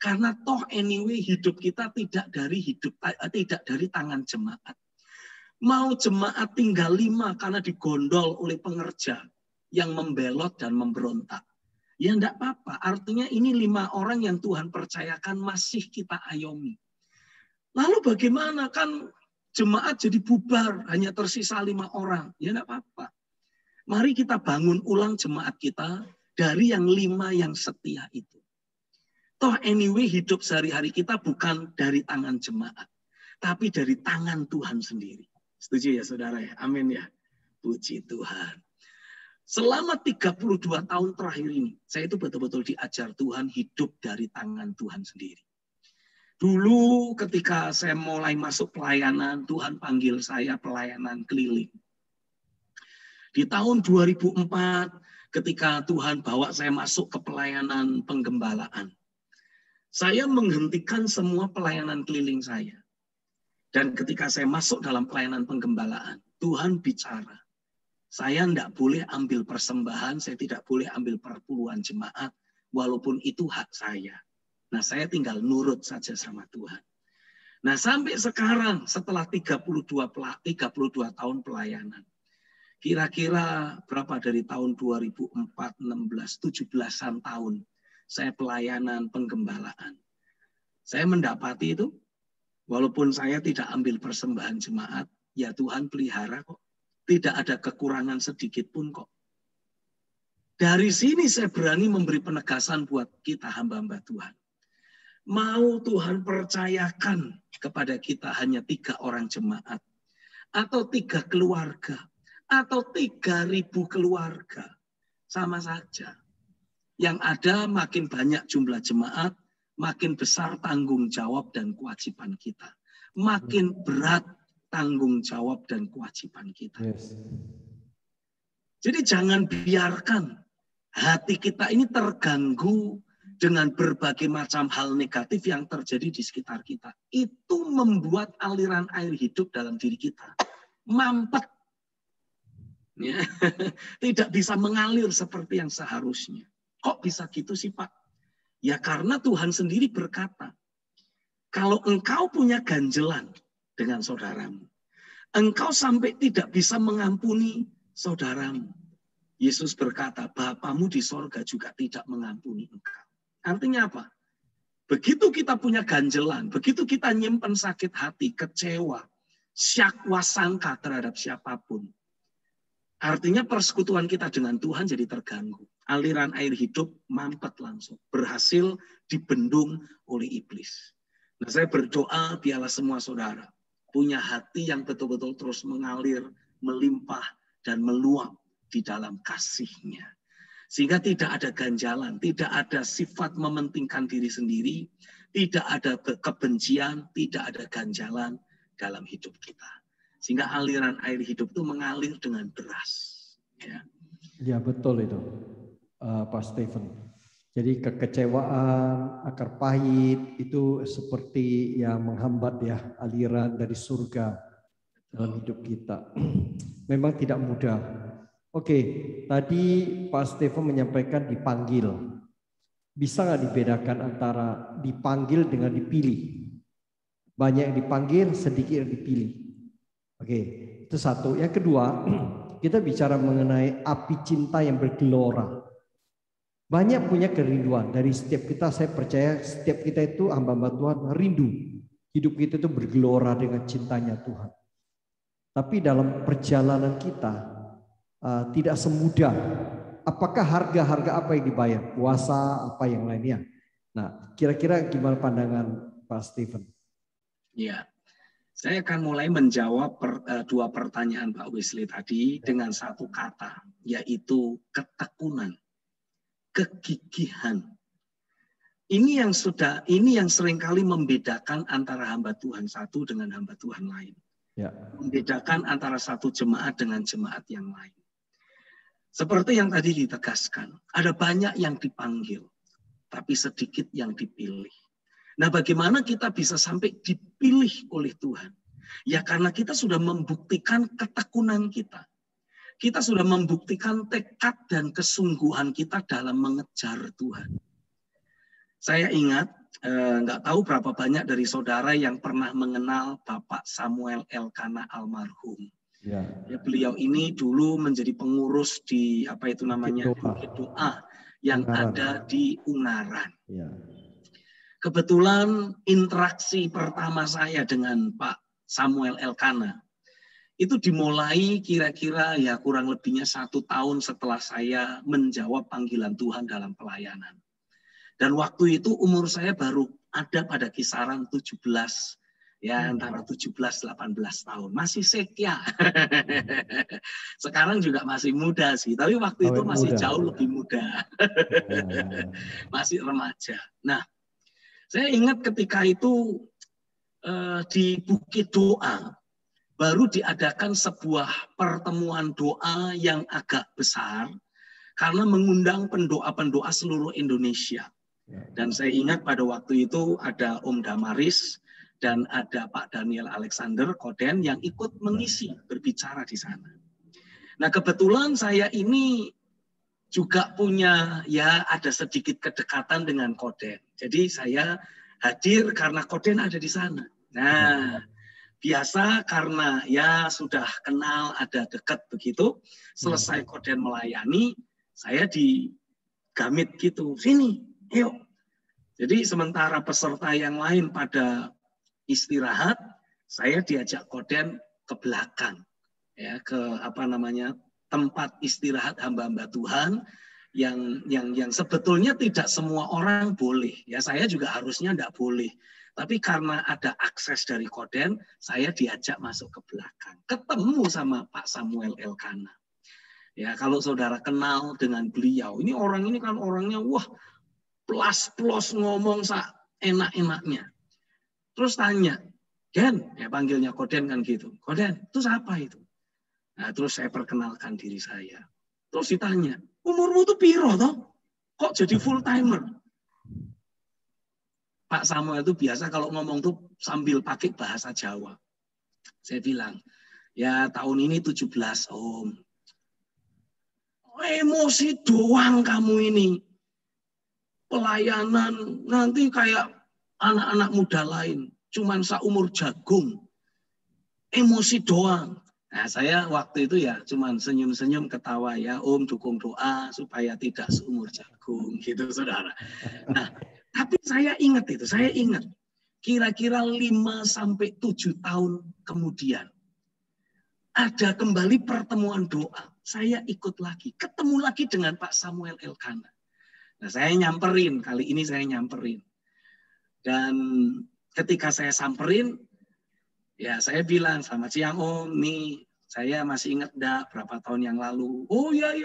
Karena toh anyway hidup kita tidak dari tangan jemaat. Mau jemaat tinggal 5 karena digondol oleh pengerja yang membelot dan memberontak. Ya enggak apa-apa, artinya ini 5 orang yang Tuhan percayakan masih kita ayomi. Lalu bagaimana, kan jemaat jadi bubar, hanya tersisa 5 orang. Ya enggak apa-apa. Mari kita bangun ulang jemaat kita dari yang 5 yang setia itu. Toh anyway hidup sehari-hari kita bukan dari tangan jemaat, tapi dari tangan Tuhan sendiri. Setuju ya saudara ya? Amin ya. Puji Tuhan. Selama 32 tahun terakhir ini, saya itu betul-betul diajar Tuhan hidup dari tangan Tuhan sendiri. Dulu ketika saya mulai masuk pelayanan, Tuhan panggil saya pelayanan keliling. Di tahun 2004, ketika Tuhan bawa saya masuk ke pelayanan penggembalaan, saya menghentikan semua pelayanan keliling saya. Dan ketika saya masuk dalam pelayanan penggembalaan, Tuhan bicara. Saya tidak boleh ambil persembahan, saya tidak boleh ambil perpuluhan jemaat, walaupun itu hak saya. Nah, saya tinggal nurut saja sama Tuhan. Nah, sampai sekarang setelah 32 tahun pelayanan, kira-kira berapa dari tahun 2004, 16, 17-an tahun, saya pelayanan penggembalaan. Saya mendapati itu, walaupun saya tidak ambil persembahan jemaat, ya Tuhan pelihara kok. Tidak ada kekurangan sedikit pun kok. Dari sini saya berani memberi penegasan buat kita hamba-hamba Tuhan. Mau Tuhan percayakan kepada kita hanya 3 orang jemaat, atau 3 keluarga, atau 3.000 keluarga, sama saja. Yang ada makin banyak jumlah jemaat, makin besar tanggung jawab dan kewajiban kita. Makin berat tanggung jawab dan kewajiban kita. Yes. Jadi jangan biarkan hati kita ini terganggu dengan berbagai macam hal negatif yang terjadi di sekitar kita. Itu membuat aliran air hidup dalam diri kita mampet. Ya. Tidak bisa mengalir seperti yang seharusnya. Kok bisa gitu sih Pak? Ya karena Tuhan sendiri berkata, kalau engkau punya ganjelan dengan saudaramu, engkau sampai tidak bisa mengampuni saudaramu. Yesus berkata, Bapamu di sorga juga tidak mengampuni engkau. Artinya apa? Begitu kita punya ganjelan, begitu kita nyimpen sakit hati, kecewa, syakwa sangka terhadap siapapun, artinya persekutuan kita dengan Tuhan jadi terganggu. Aliran air hidup mampet langsung, berhasil dibendung oleh iblis. Nah, saya berdoa biarlah semua saudara punya hati yang betul-betul terus mengalir, melimpah, dan meluap di dalam kasih-Nya. Sehingga tidak ada ganjalan, tidak ada sifat mementingkan diri sendiri, tidak ada kebencian, tidak ada ganjalan dalam hidup kita. Sehingga aliran air hidup itu mengalir dengan deras. Ya betul itu, Pak Stephen. Jadi kekecewaan, akar pahit itu seperti yang menghambat ya aliran dari surga dalam hidup kita. Memang tidak mudah. Oke, tadi Pak Stephen menyampaikan dipanggil. Bisa nggak dibedakan antara dipanggil dengan dipilih? Banyak yang dipanggil, sedikit yang dipilih. Oke, itu satu. Yang kedua, kita bicara mengenai api cinta yang bergelora. Banyak punya kerinduan dari setiap kita. Saya percaya setiap kita itu hamba-hamba Tuhan rindu hidup kita itu bergelora dengan cintanya Tuhan. Tapi dalam perjalanan kita tidak semudah. Apakah harga-harga apa yang dibayar? Puasa, apa yang lainnya? Nah, kira-kira gimana pandangan Pak Stephen? Ya, saya akan mulai menjawab 2 pertanyaan Pak Wesley tadi dengan 1 kata, yaitu ketekunan. Kegigihan. ini yang seringkali membedakan antara hamba Tuhan satu dengan hamba Tuhan lain. Ya. Membedakan antara satu jemaat dengan jemaat yang lain. Seperti yang tadi ditegaskan, ada banyak yang dipanggil, tapi sedikit yang dipilih. Nah, bagaimana kita bisa sampai dipilih oleh Tuhan? Ya karena kita sudah membuktikan ketekunan kita. Kita sudah membuktikan tekad dan kesungguhan kita dalam mengejar Tuhan. Saya ingat, nggak tahu berapa banyak dari saudara yang pernah mengenal Bapak Samuel Elkana almarhum. Ya, beliau ini dulu menjadi pengurus di Bukit Doa yang ada di Ungaran. Ya. Kebetulan interaksi pertama saya dengan Pak Samuel Elkana itu dimulai kira-kira ya kurang lebihnya 1 tahun setelah saya menjawab panggilan Tuhan dalam pelayanan. Dan waktu itu umur saya baru ada pada kisaran 17, ya antara 17-18 tahun. Masih setia. Sekarang juga masih muda sih, tapi waktu itu masih jauh lebih muda. Masih remaja. Nah, saya ingat ketika itu di Bukit Doa, baru diadakan sebuah pertemuan doa yang agak besar karena mengundang pendoa-pendoa seluruh Indonesia. Dan saya ingat pada waktu itu ada Om Damaris dan ada Pak Daniel Alexander Koden yang ikut mengisi berbicara di sana. Nah, kebetulan saya ini juga punya ada sedikit kedekatan dengan Koden. Jadi saya hadir karena Koden ada di sana. Nah, biasa karena sudah kenal, ada dekat begitu, selesai Koden melayani, saya digamit gitu, sini, yuk. Jadi sementara peserta yang lain pada istirahat, saya diajak Koden ke belakang, ya ke tempat istirahat hamba-hamba Tuhan yang sebetulnya tidak semua orang boleh. Ya saya juga harusnya tidak boleh. Tapi karena ada akses dari Koden, saya diajak masuk ke belakang. Ketemu sama Pak Samuel Elkana. Ya, kalau saudara kenal dengan beliau, ini kan orangnya, plos ngomong enak-enaknya. Terus tanya, Den, ya panggilnya Koden kan gitu. Koden, itu siapa itu? Nah, terus saya perkenalkan diri saya. Terus ditanya, umurmu tuh piro toh? Kok jadi full timer? Pak Samuel itu biasa kalau ngomong tuh sambil pakai bahasa Jawa. Saya bilang, ya tahun ini 17 Om. Emosi doang kamu ini. Pelayanan nanti kayak anak-anak muda lain. Cuman seumur jagung. Emosi doang. Nah, saya waktu itu ya cuman senyum-senyum ketawa ya, Om dukung doa supaya tidak seumur jagung gitu saudara. Nah, tapi saya ingat kira-kira 5-7 tahun kemudian ada kembali pertemuan doa. Saya ikut lagi, ketemu lagi dengan Pak Samuel Elkana. Nah, saya nyamperin, kali ini saya nyamperin. Dan ketika saya samperin, ya saya bilang, selamat siang Om, nih saya masih ingat berapa tahun yang lalu. Oh iya.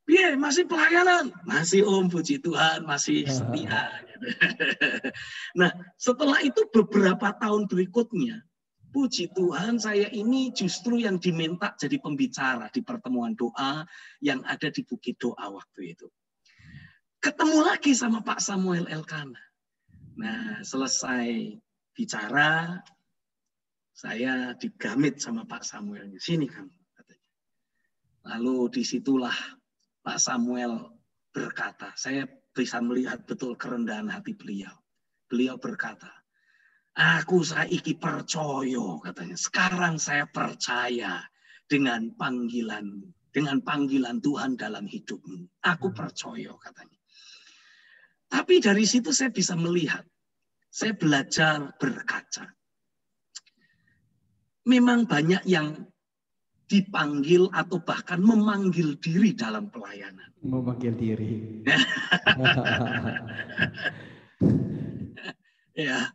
Iya, masih pelayanan. Masih Om, puji Tuhan, masih setia. Nah, setelah itu beberapa tahun berikutnya, puji Tuhan saya ini justru yang diminta jadi pembicara di pertemuan doa yang ada di Bukit Doa waktu itu. Ketemu lagi sama Pak Samuel Elkana. Nah, selesai bicara, saya digamit sama Pak Samuel. Sini kamu, katanya. Lalu disitulah Pak Samuel berkata, saya bisa melihat betul kerendahan hati beliau. Beliau berkata, aku saiki percaya, katanya. Sekarang saya percaya dengan panggilan Tuhan dalam hidupmu. Aku percaya, katanya. Tapi dari situ saya bisa melihat, saya belajar berkaca. Memang banyak yang dipanggil atau bahkan memanggil diri dalam pelayanan. Memanggil diri. Ya,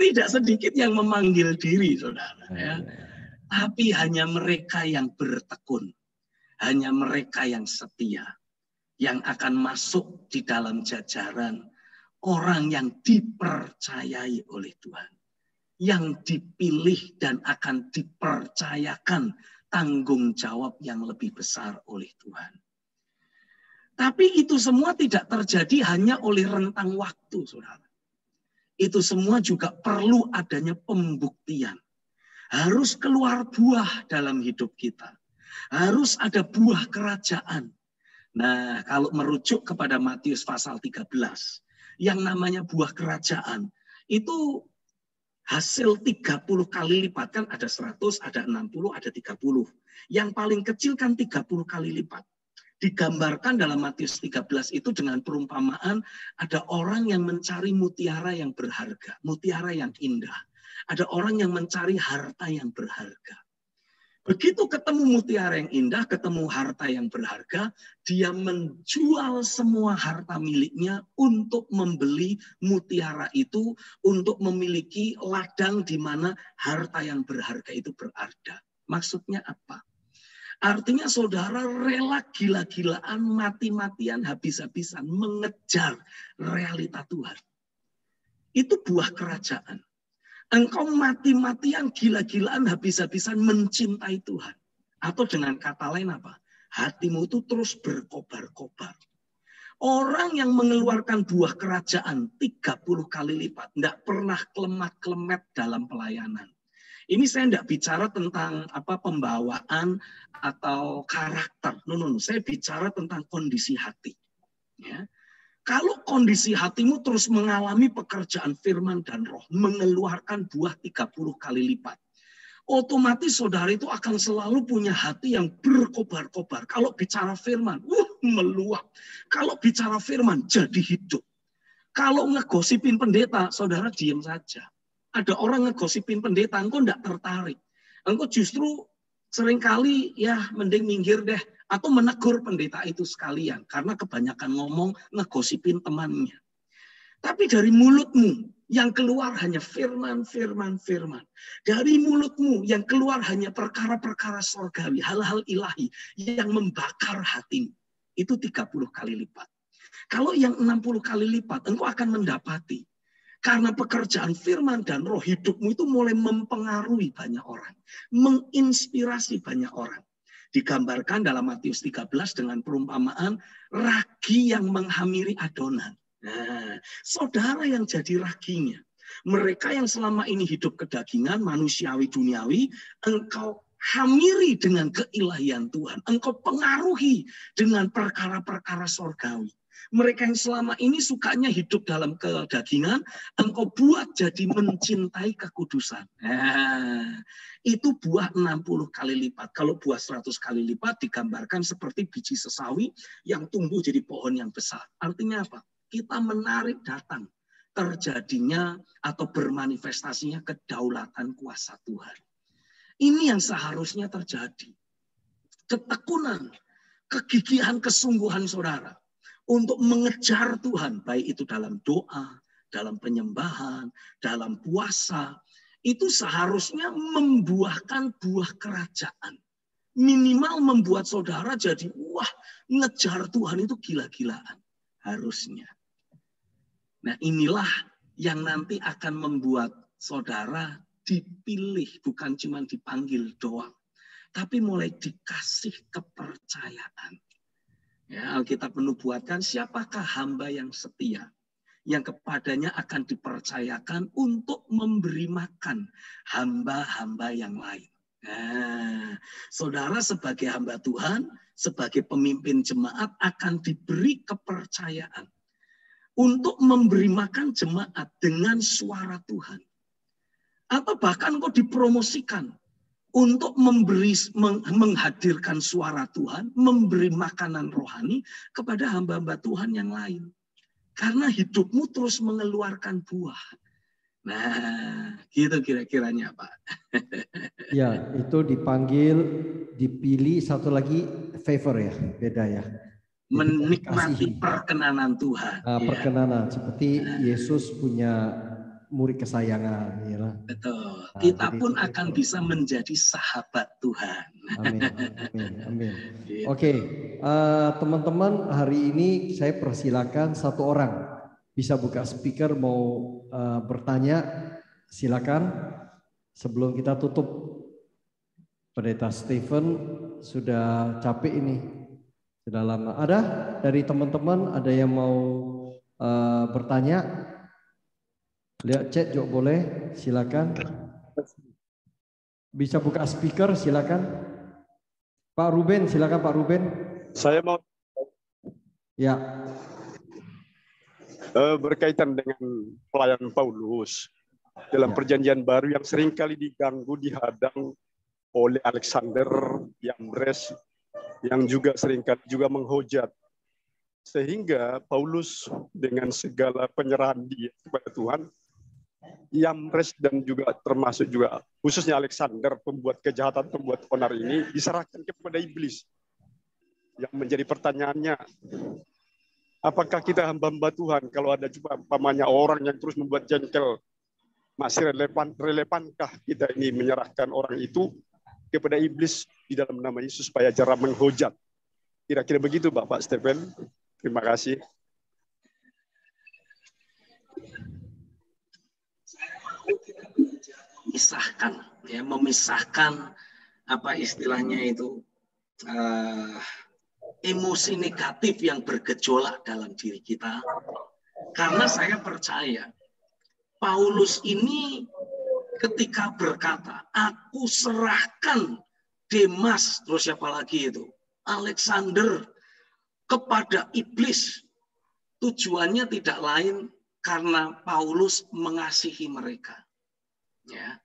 tidak sedikit yang memanggil diri, saudara. Ya. Tapi hanya mereka yang bertekun, hanya mereka yang setia, yang akan masuk di dalam jajaran orang yang dipercayai oleh Tuhan, yang dipilih dan akan dipercayakan tanggung jawab yang lebih besar oleh Tuhan. Tapi itu semua tidak terjadi hanya oleh rentang waktu, saudara. Itu semua juga perlu adanya pembuktian. Harus keluar buah dalam hidup kita. Harus ada buah kerajaan. Nah, kalau merujuk kepada Matius pasal 13, yang namanya buah kerajaan, itu hasil 30 kali lipat. Kan ada 100, ada 60, ada 30. Yang paling kecil kan 30 kali lipat. Digambarkan dalam Matius 13 itu dengan perumpamaan ada orang yang mencari mutiara yang berharga, mutiara yang indah. Ada orang yang mencari harta yang berharga. Begitu ketemu mutiara yang indah, ketemu harta yang berharga, dia menjual semua harta miliknya untuk membeli mutiara itu, untuk memiliki ladang di mana harta yang berharga itu berada. Maksudnya apa? Artinya saudara rela gila-gilaan, mati-matian, habis-habisan mengejar realita Tuhan. Itu buah kerajaan. Engkau mati-matian, gila-gilaan, habis-habisan mencintai Tuhan. Atau dengan kata lain apa? Hatimu itu terus berkobar-kobar. Orang yang mengeluarkan buah kerajaan 30 kali lipat, tidak pernah kelemat-kelemet dalam pelayanan. Ini saya tidak bicara tentang pembawaan atau karakter. No. Saya bicara tentang kondisi hati. Ya. Kalau kondisi hatimu terus mengalami pekerjaan firman dan roh, mengeluarkan buah 30 kali lipat, otomatis saudara itu akan selalu punya hati yang berkobar-kobar. Kalau bicara firman, meluap. Kalau bicara firman, jadi hidup. Kalau ngegosipin pendeta, saudara diam saja. Ada orang ngegosipin pendeta, engkau tidak tertarik. Engkau justru seringkali ya mending minggir deh. Atau menegur pendeta itu sekalian. Karena kebanyakan ngomong ngegosipin temannya. Tapi dari mulutmu yang keluar hanya firman, firman, firman. Dari mulutmu yang keluar hanya perkara-perkara surgawi, hal-hal ilahi yang membakar hatimu. Itu 30 kali lipat. Kalau yang 60 kali lipat, engkau akan mendapati. Karena pekerjaan firman dan roh, hidupmu itu mulai mempengaruhi banyak orang. Menginspirasi banyak orang. Digambarkan dalam Matius 13 dengan perumpamaan ragi yang menghamiri adonan. Nah, saudara yang jadi raginya. Mereka yang selama ini hidup kedagingan, manusiawi, duniawi, engkau hamiri dengan keilahian Tuhan. Engkau pengaruhi dengan perkara-perkara surgawi. Mereka yang selama ini sukanya hidup dalam kedagingan, engkau buat jadi mencintai kekudusan. Nah, itu buah 60 kali lipat. Kalau buah 100 kali lipat digambarkan seperti biji sesawi yang tumbuh jadi pohon yang besar. Artinya apa? Kita menarik datang terjadinya atau bermanifestasinya kedaulatan kuasa Tuhan. Ini yang seharusnya terjadi. Ketekunan, kegigihan, kesungguhan saudara untuk mengejar Tuhan, baik itu dalam doa, dalam penyembahan, dalam puasa, itu seharusnya membuahkan buah kerajaan. Minimal membuat saudara jadi, wah, ngejar Tuhan itu gila-gilaan. Harusnya. Nah, inilah yang nanti akan membuat saudara dipilih, bukan cuma dipanggil doang, tapi mulai dikasih kepercayaan. Ya, Alkitab menubuatkan siapakah hamba yang setia, yang kepadanya akan dipercayakan untuk memberi makan hamba-hamba yang lain. Nah, saudara sebagai hamba Tuhan, sebagai pemimpin jemaat akan diberi kepercayaan untuk memberi makan jemaat dengan suara Tuhan. Atau bahkan kok dipromosikan untuk menghadirkan suara Tuhan, memberi makanan rohani kepada hamba-hamba Tuhan yang lain. Karena hidupmu terus mengeluarkan buah. Nah, gitu kira-kiranya Pak. Ya, itu dipanggil, dipilih, satu lagi favor ya, beda ya. Menikmati perkenanan Tuhan. Nah, perkenanan, seperti Yesus punya murid kesayangan. Ya. Betul. Kita pun akan bisa menjadi sahabat Tuhan. Amin. Amin. Amin. Gitu. Oke, teman-teman, hari ini saya persilakan satu orang bisa buka speaker mau bertanya, silakan. Sebelum kita tutup, Pendeta Stephen sudah capek ini, sudah lama. Ada dari teman-teman ada yang mau bertanya? Lihat chat juga boleh, silakan. Bisa buka speaker, silakan. Pak Ruben, silakan Pak Ruben. Saya mau ya berkaitan dengan pelayanan Paulus dalam Perjanjian Baru yang seringkali diganggu, dihadang oleh Alexander, Yambres, yang juga seringkali juga menghujat. Sehingga Paulus dengan segala penyerahan dia kepada Tuhan, Yambres dan juga termasuk juga khususnya Alexander, pembuat kejahatan, pembuat onar ini diserahkan kepada iblis. Yang menjadi pertanyaannya, apakah kita hamba-hamba Tuhan kalau ada juga umpamanya orang yang terus membuat jengkel, masih relevankah kita ini menyerahkan orang itu kepada iblis di dalam nama Yesus supaya cara menghujat? Kira-kira begitu Bapak Stephen. Terima kasih. Memisahkan apa istilahnya itu emosi negatif yang bergejolak dalam diri kita. Karena saya percaya Paulus ini ketika berkata, aku serahkan Demas, terus siapa lagi itu? Alexander kepada iblis. Tujuannya tidak lain karena Paulus mengasihi mereka. Ya.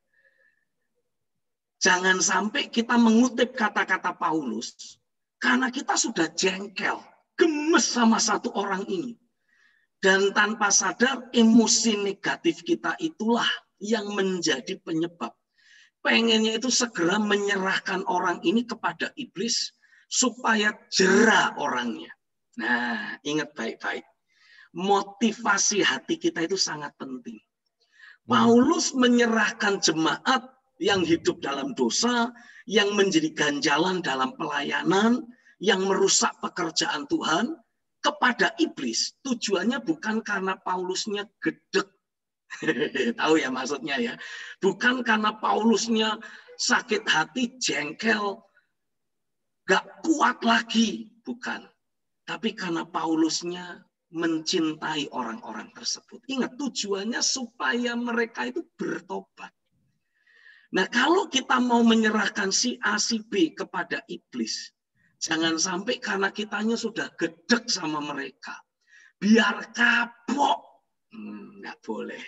Jangan sampai kita mengutip kata-kata Paulus karena kita sudah jengkel, gemes sama satu orang ini. Dan tanpa sadar emosi negatif kita itulah yang menjadi penyebab. Pengennya itu segera menyerahkan orang ini kepada iblis supaya jera orangnya. Nah, ingat baik-baik. Motivasi hati kita itu sangat penting. Paulus menyerahkan jemaat yang hidup dalam dosa, yang menjadi ganjalan dalam pelayanan, yang merusak pekerjaan Tuhan, kepada iblis. Tujuannya bukan karena Paulusnya gedek. Tahu ya maksudnya ya. Bukan karena Paulusnya sakit hati, jengkel, gak kuat lagi. Bukan. Tapi karena Paulusnya mencintai orang-orang tersebut. Ingat, tujuannya supaya mereka itu bertobat. Nah, kalau kita mau menyerahkan si A, si B kepada iblis, jangan sampai karena kitanya sudah gedek sama mereka. Biar kapok. Nggak boleh.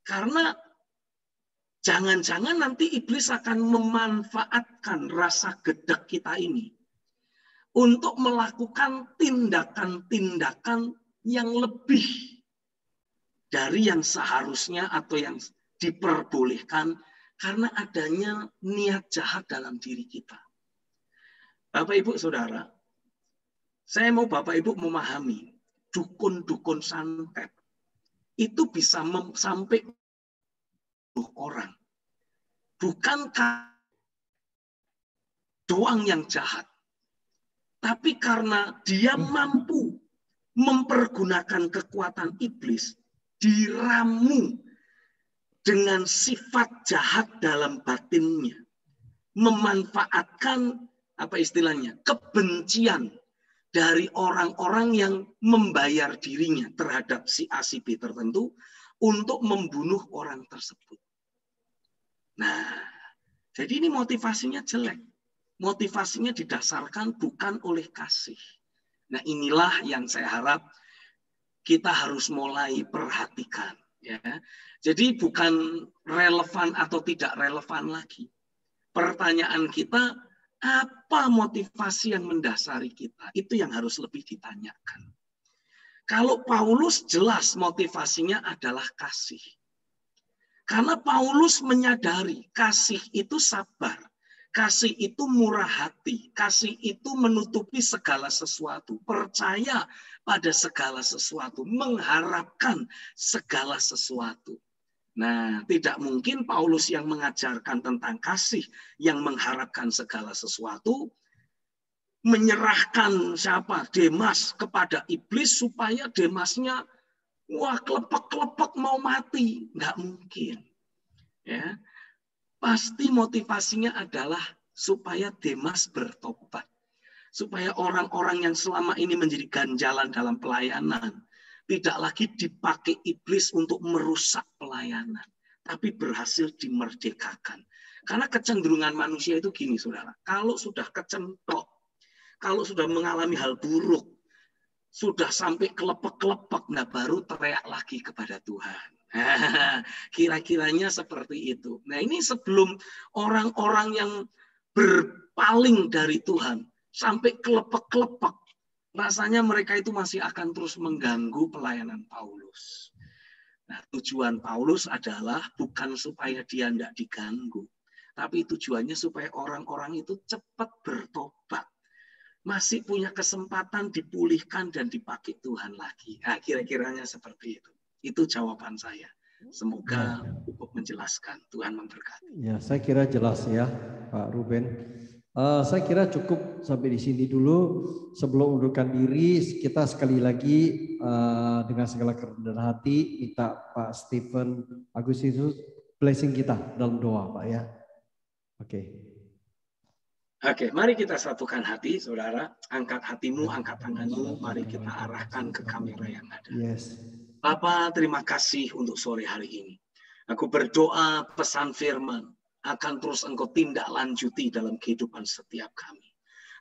Karena jangan-jangan nanti iblis akan memanfaatkan rasa gedek kita ini untuk melakukan tindakan-tindakan yang lebih dari yang seharusnya atau yang diperbolehkan karena adanya niat jahat dalam diri kita. Bapak, Ibu, Saudara, saya mau Bapak, Ibu memahami dukun-dukun santet itu bisa sampai orang. Bukankah doang yang jahat, tapi karena dia mampu mempergunakan kekuatan iblis, diramu dengan sifat jahat dalam batinnya, memanfaatkan apa istilahnya, kebencian dari orang-orang yang membayar dirinya terhadap si A, si B tertentu untuk membunuh orang tersebut. Nah, jadi ini motivasinya jelek. Motivasinya didasarkan bukan oleh kasih. Nah, inilah yang saya harap kita harus mulai perhatikan. Ya. Jadi bukan relevan atau tidak relevan lagi. Pertanyaan kita, apa motivasi yang mendasari kita? Itu yang harus lebih ditanyakan. Kalau Paulus jelas motivasinya adalah kasih. Karena Paulus menyadari kasih itu sabar. Kasih itu murah hati. Kasih itu menutupi segala sesuatu. Percaya pada segala sesuatu. Mengharapkan segala sesuatu. Nah, tidak mungkin Paulus yang mengajarkan tentang kasih, yang mengharapkan segala sesuatu, menyerahkan siapa? Demas kepada iblis supaya Demasnya wah kelepek-kelepek mau mati. Nggak mungkin. Ya, pasti motivasinya adalah supaya Demas bertobat. Supaya orang-orang yang selama ini menjadi ganjalan dalam pelayanan tidak lagi dipakai iblis untuk merusak pelayanan, tapi berhasil dimerdekakan. Karena kecenderungan manusia itu gini, saudara. Kalau sudah kecentok, kalau sudah mengalami hal buruk, sudah sampai kelepek-kelepek, nah baru teriak lagi kepada Tuhan. Kira-kiranya seperti itu. Nah ini sebelum orang-orang yang berpaling dari Tuhan sampai kelepek-kelepek, rasanya mereka itu masih akan terus mengganggu pelayanan Paulus. Nah tujuan Paulus adalah bukan supaya dia tidak diganggu, tapi tujuannya supaya orang-orang itu cepat bertobat. Masih punya kesempatan dipulihkan dan dipakai Tuhan lagi. Nah, kira-kiranya seperti itu. Itu jawaban saya. Semoga cukup menjelaskan. Tuhan memberkati. Ya, saya kira jelas ya, Pak Ruben. Saya kira cukup sampai di sini dulu. Sebelum undurkan diri, kita sekali lagi dengan segala kerendahan hati minta Pak Stephen Agustinus blessing kita dalam doa, Pak ya. Oke, mari kita satukan hati, saudara. Angkat hatimu, angkat tanganmu. Mari kita arahkan ke kamera yang ada. Yes. Bapa, terima kasih untuk sore hari ini. Aku berdoa pesan firman akan terus Engkau tindak lanjuti dalam kehidupan setiap kami.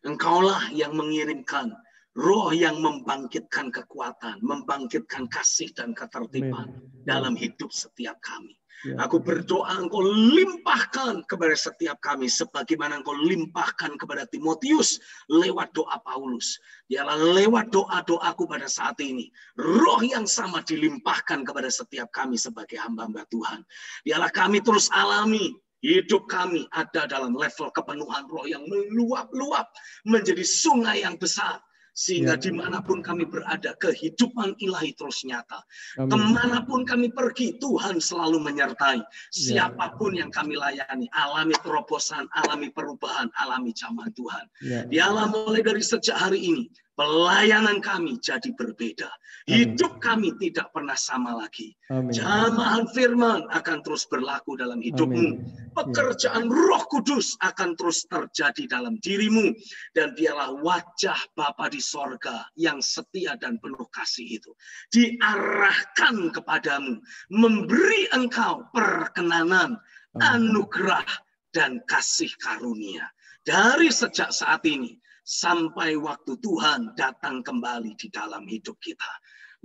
Engkaulah yang mengirimkan roh yang membangkitkan kekuatan, membangkitkan kasih dan ketertiban dalam hidup setiap kami. Aku berdoa Engkau limpahkan kepada setiap kami sebagaimana Engkau limpahkan kepada Timotius lewat doa Paulus. Biarlah lewat doa-doaku pada saat ini, roh yang sama dilimpahkan kepada setiap kami sebagai hamba-hamba Tuhan. Biarlah kami terus alami hidup kami ada dalam level kepenuhan roh yang meluap-luap menjadi sungai yang besar. Sehingga dimanapun kami berada, kehidupan ilahi terus nyata. Amin. Kemanapun kami pergi, Tuhan selalu menyertai. Siapapun yang kami layani, alami terobosan, alami perubahan, alami zaman Tuhan. Biarlah mulai dari sejak hari ini, pelayanan kami jadi berbeda. Hidup kami tidak pernah sama lagi. Jamahan firman akan terus berlaku dalam hidupmu. Pekerjaan Roh Kudus akan terus terjadi dalam dirimu. Dan biarlah wajah Bapa di sorga yang setia dan penuh kasih itu diarahkan kepadamu. Memberi engkau perkenanan, anugerah, dan kasih karunia. Dari sejak saat ini sampai waktu Tuhan datang kembali di dalam hidup kita.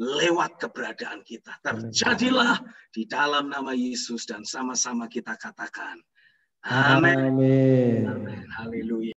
Lewat keberadaan kita. Terjadilah di dalam nama Yesus dan sama-sama kita katakan. Amin. Amin. Haleluya.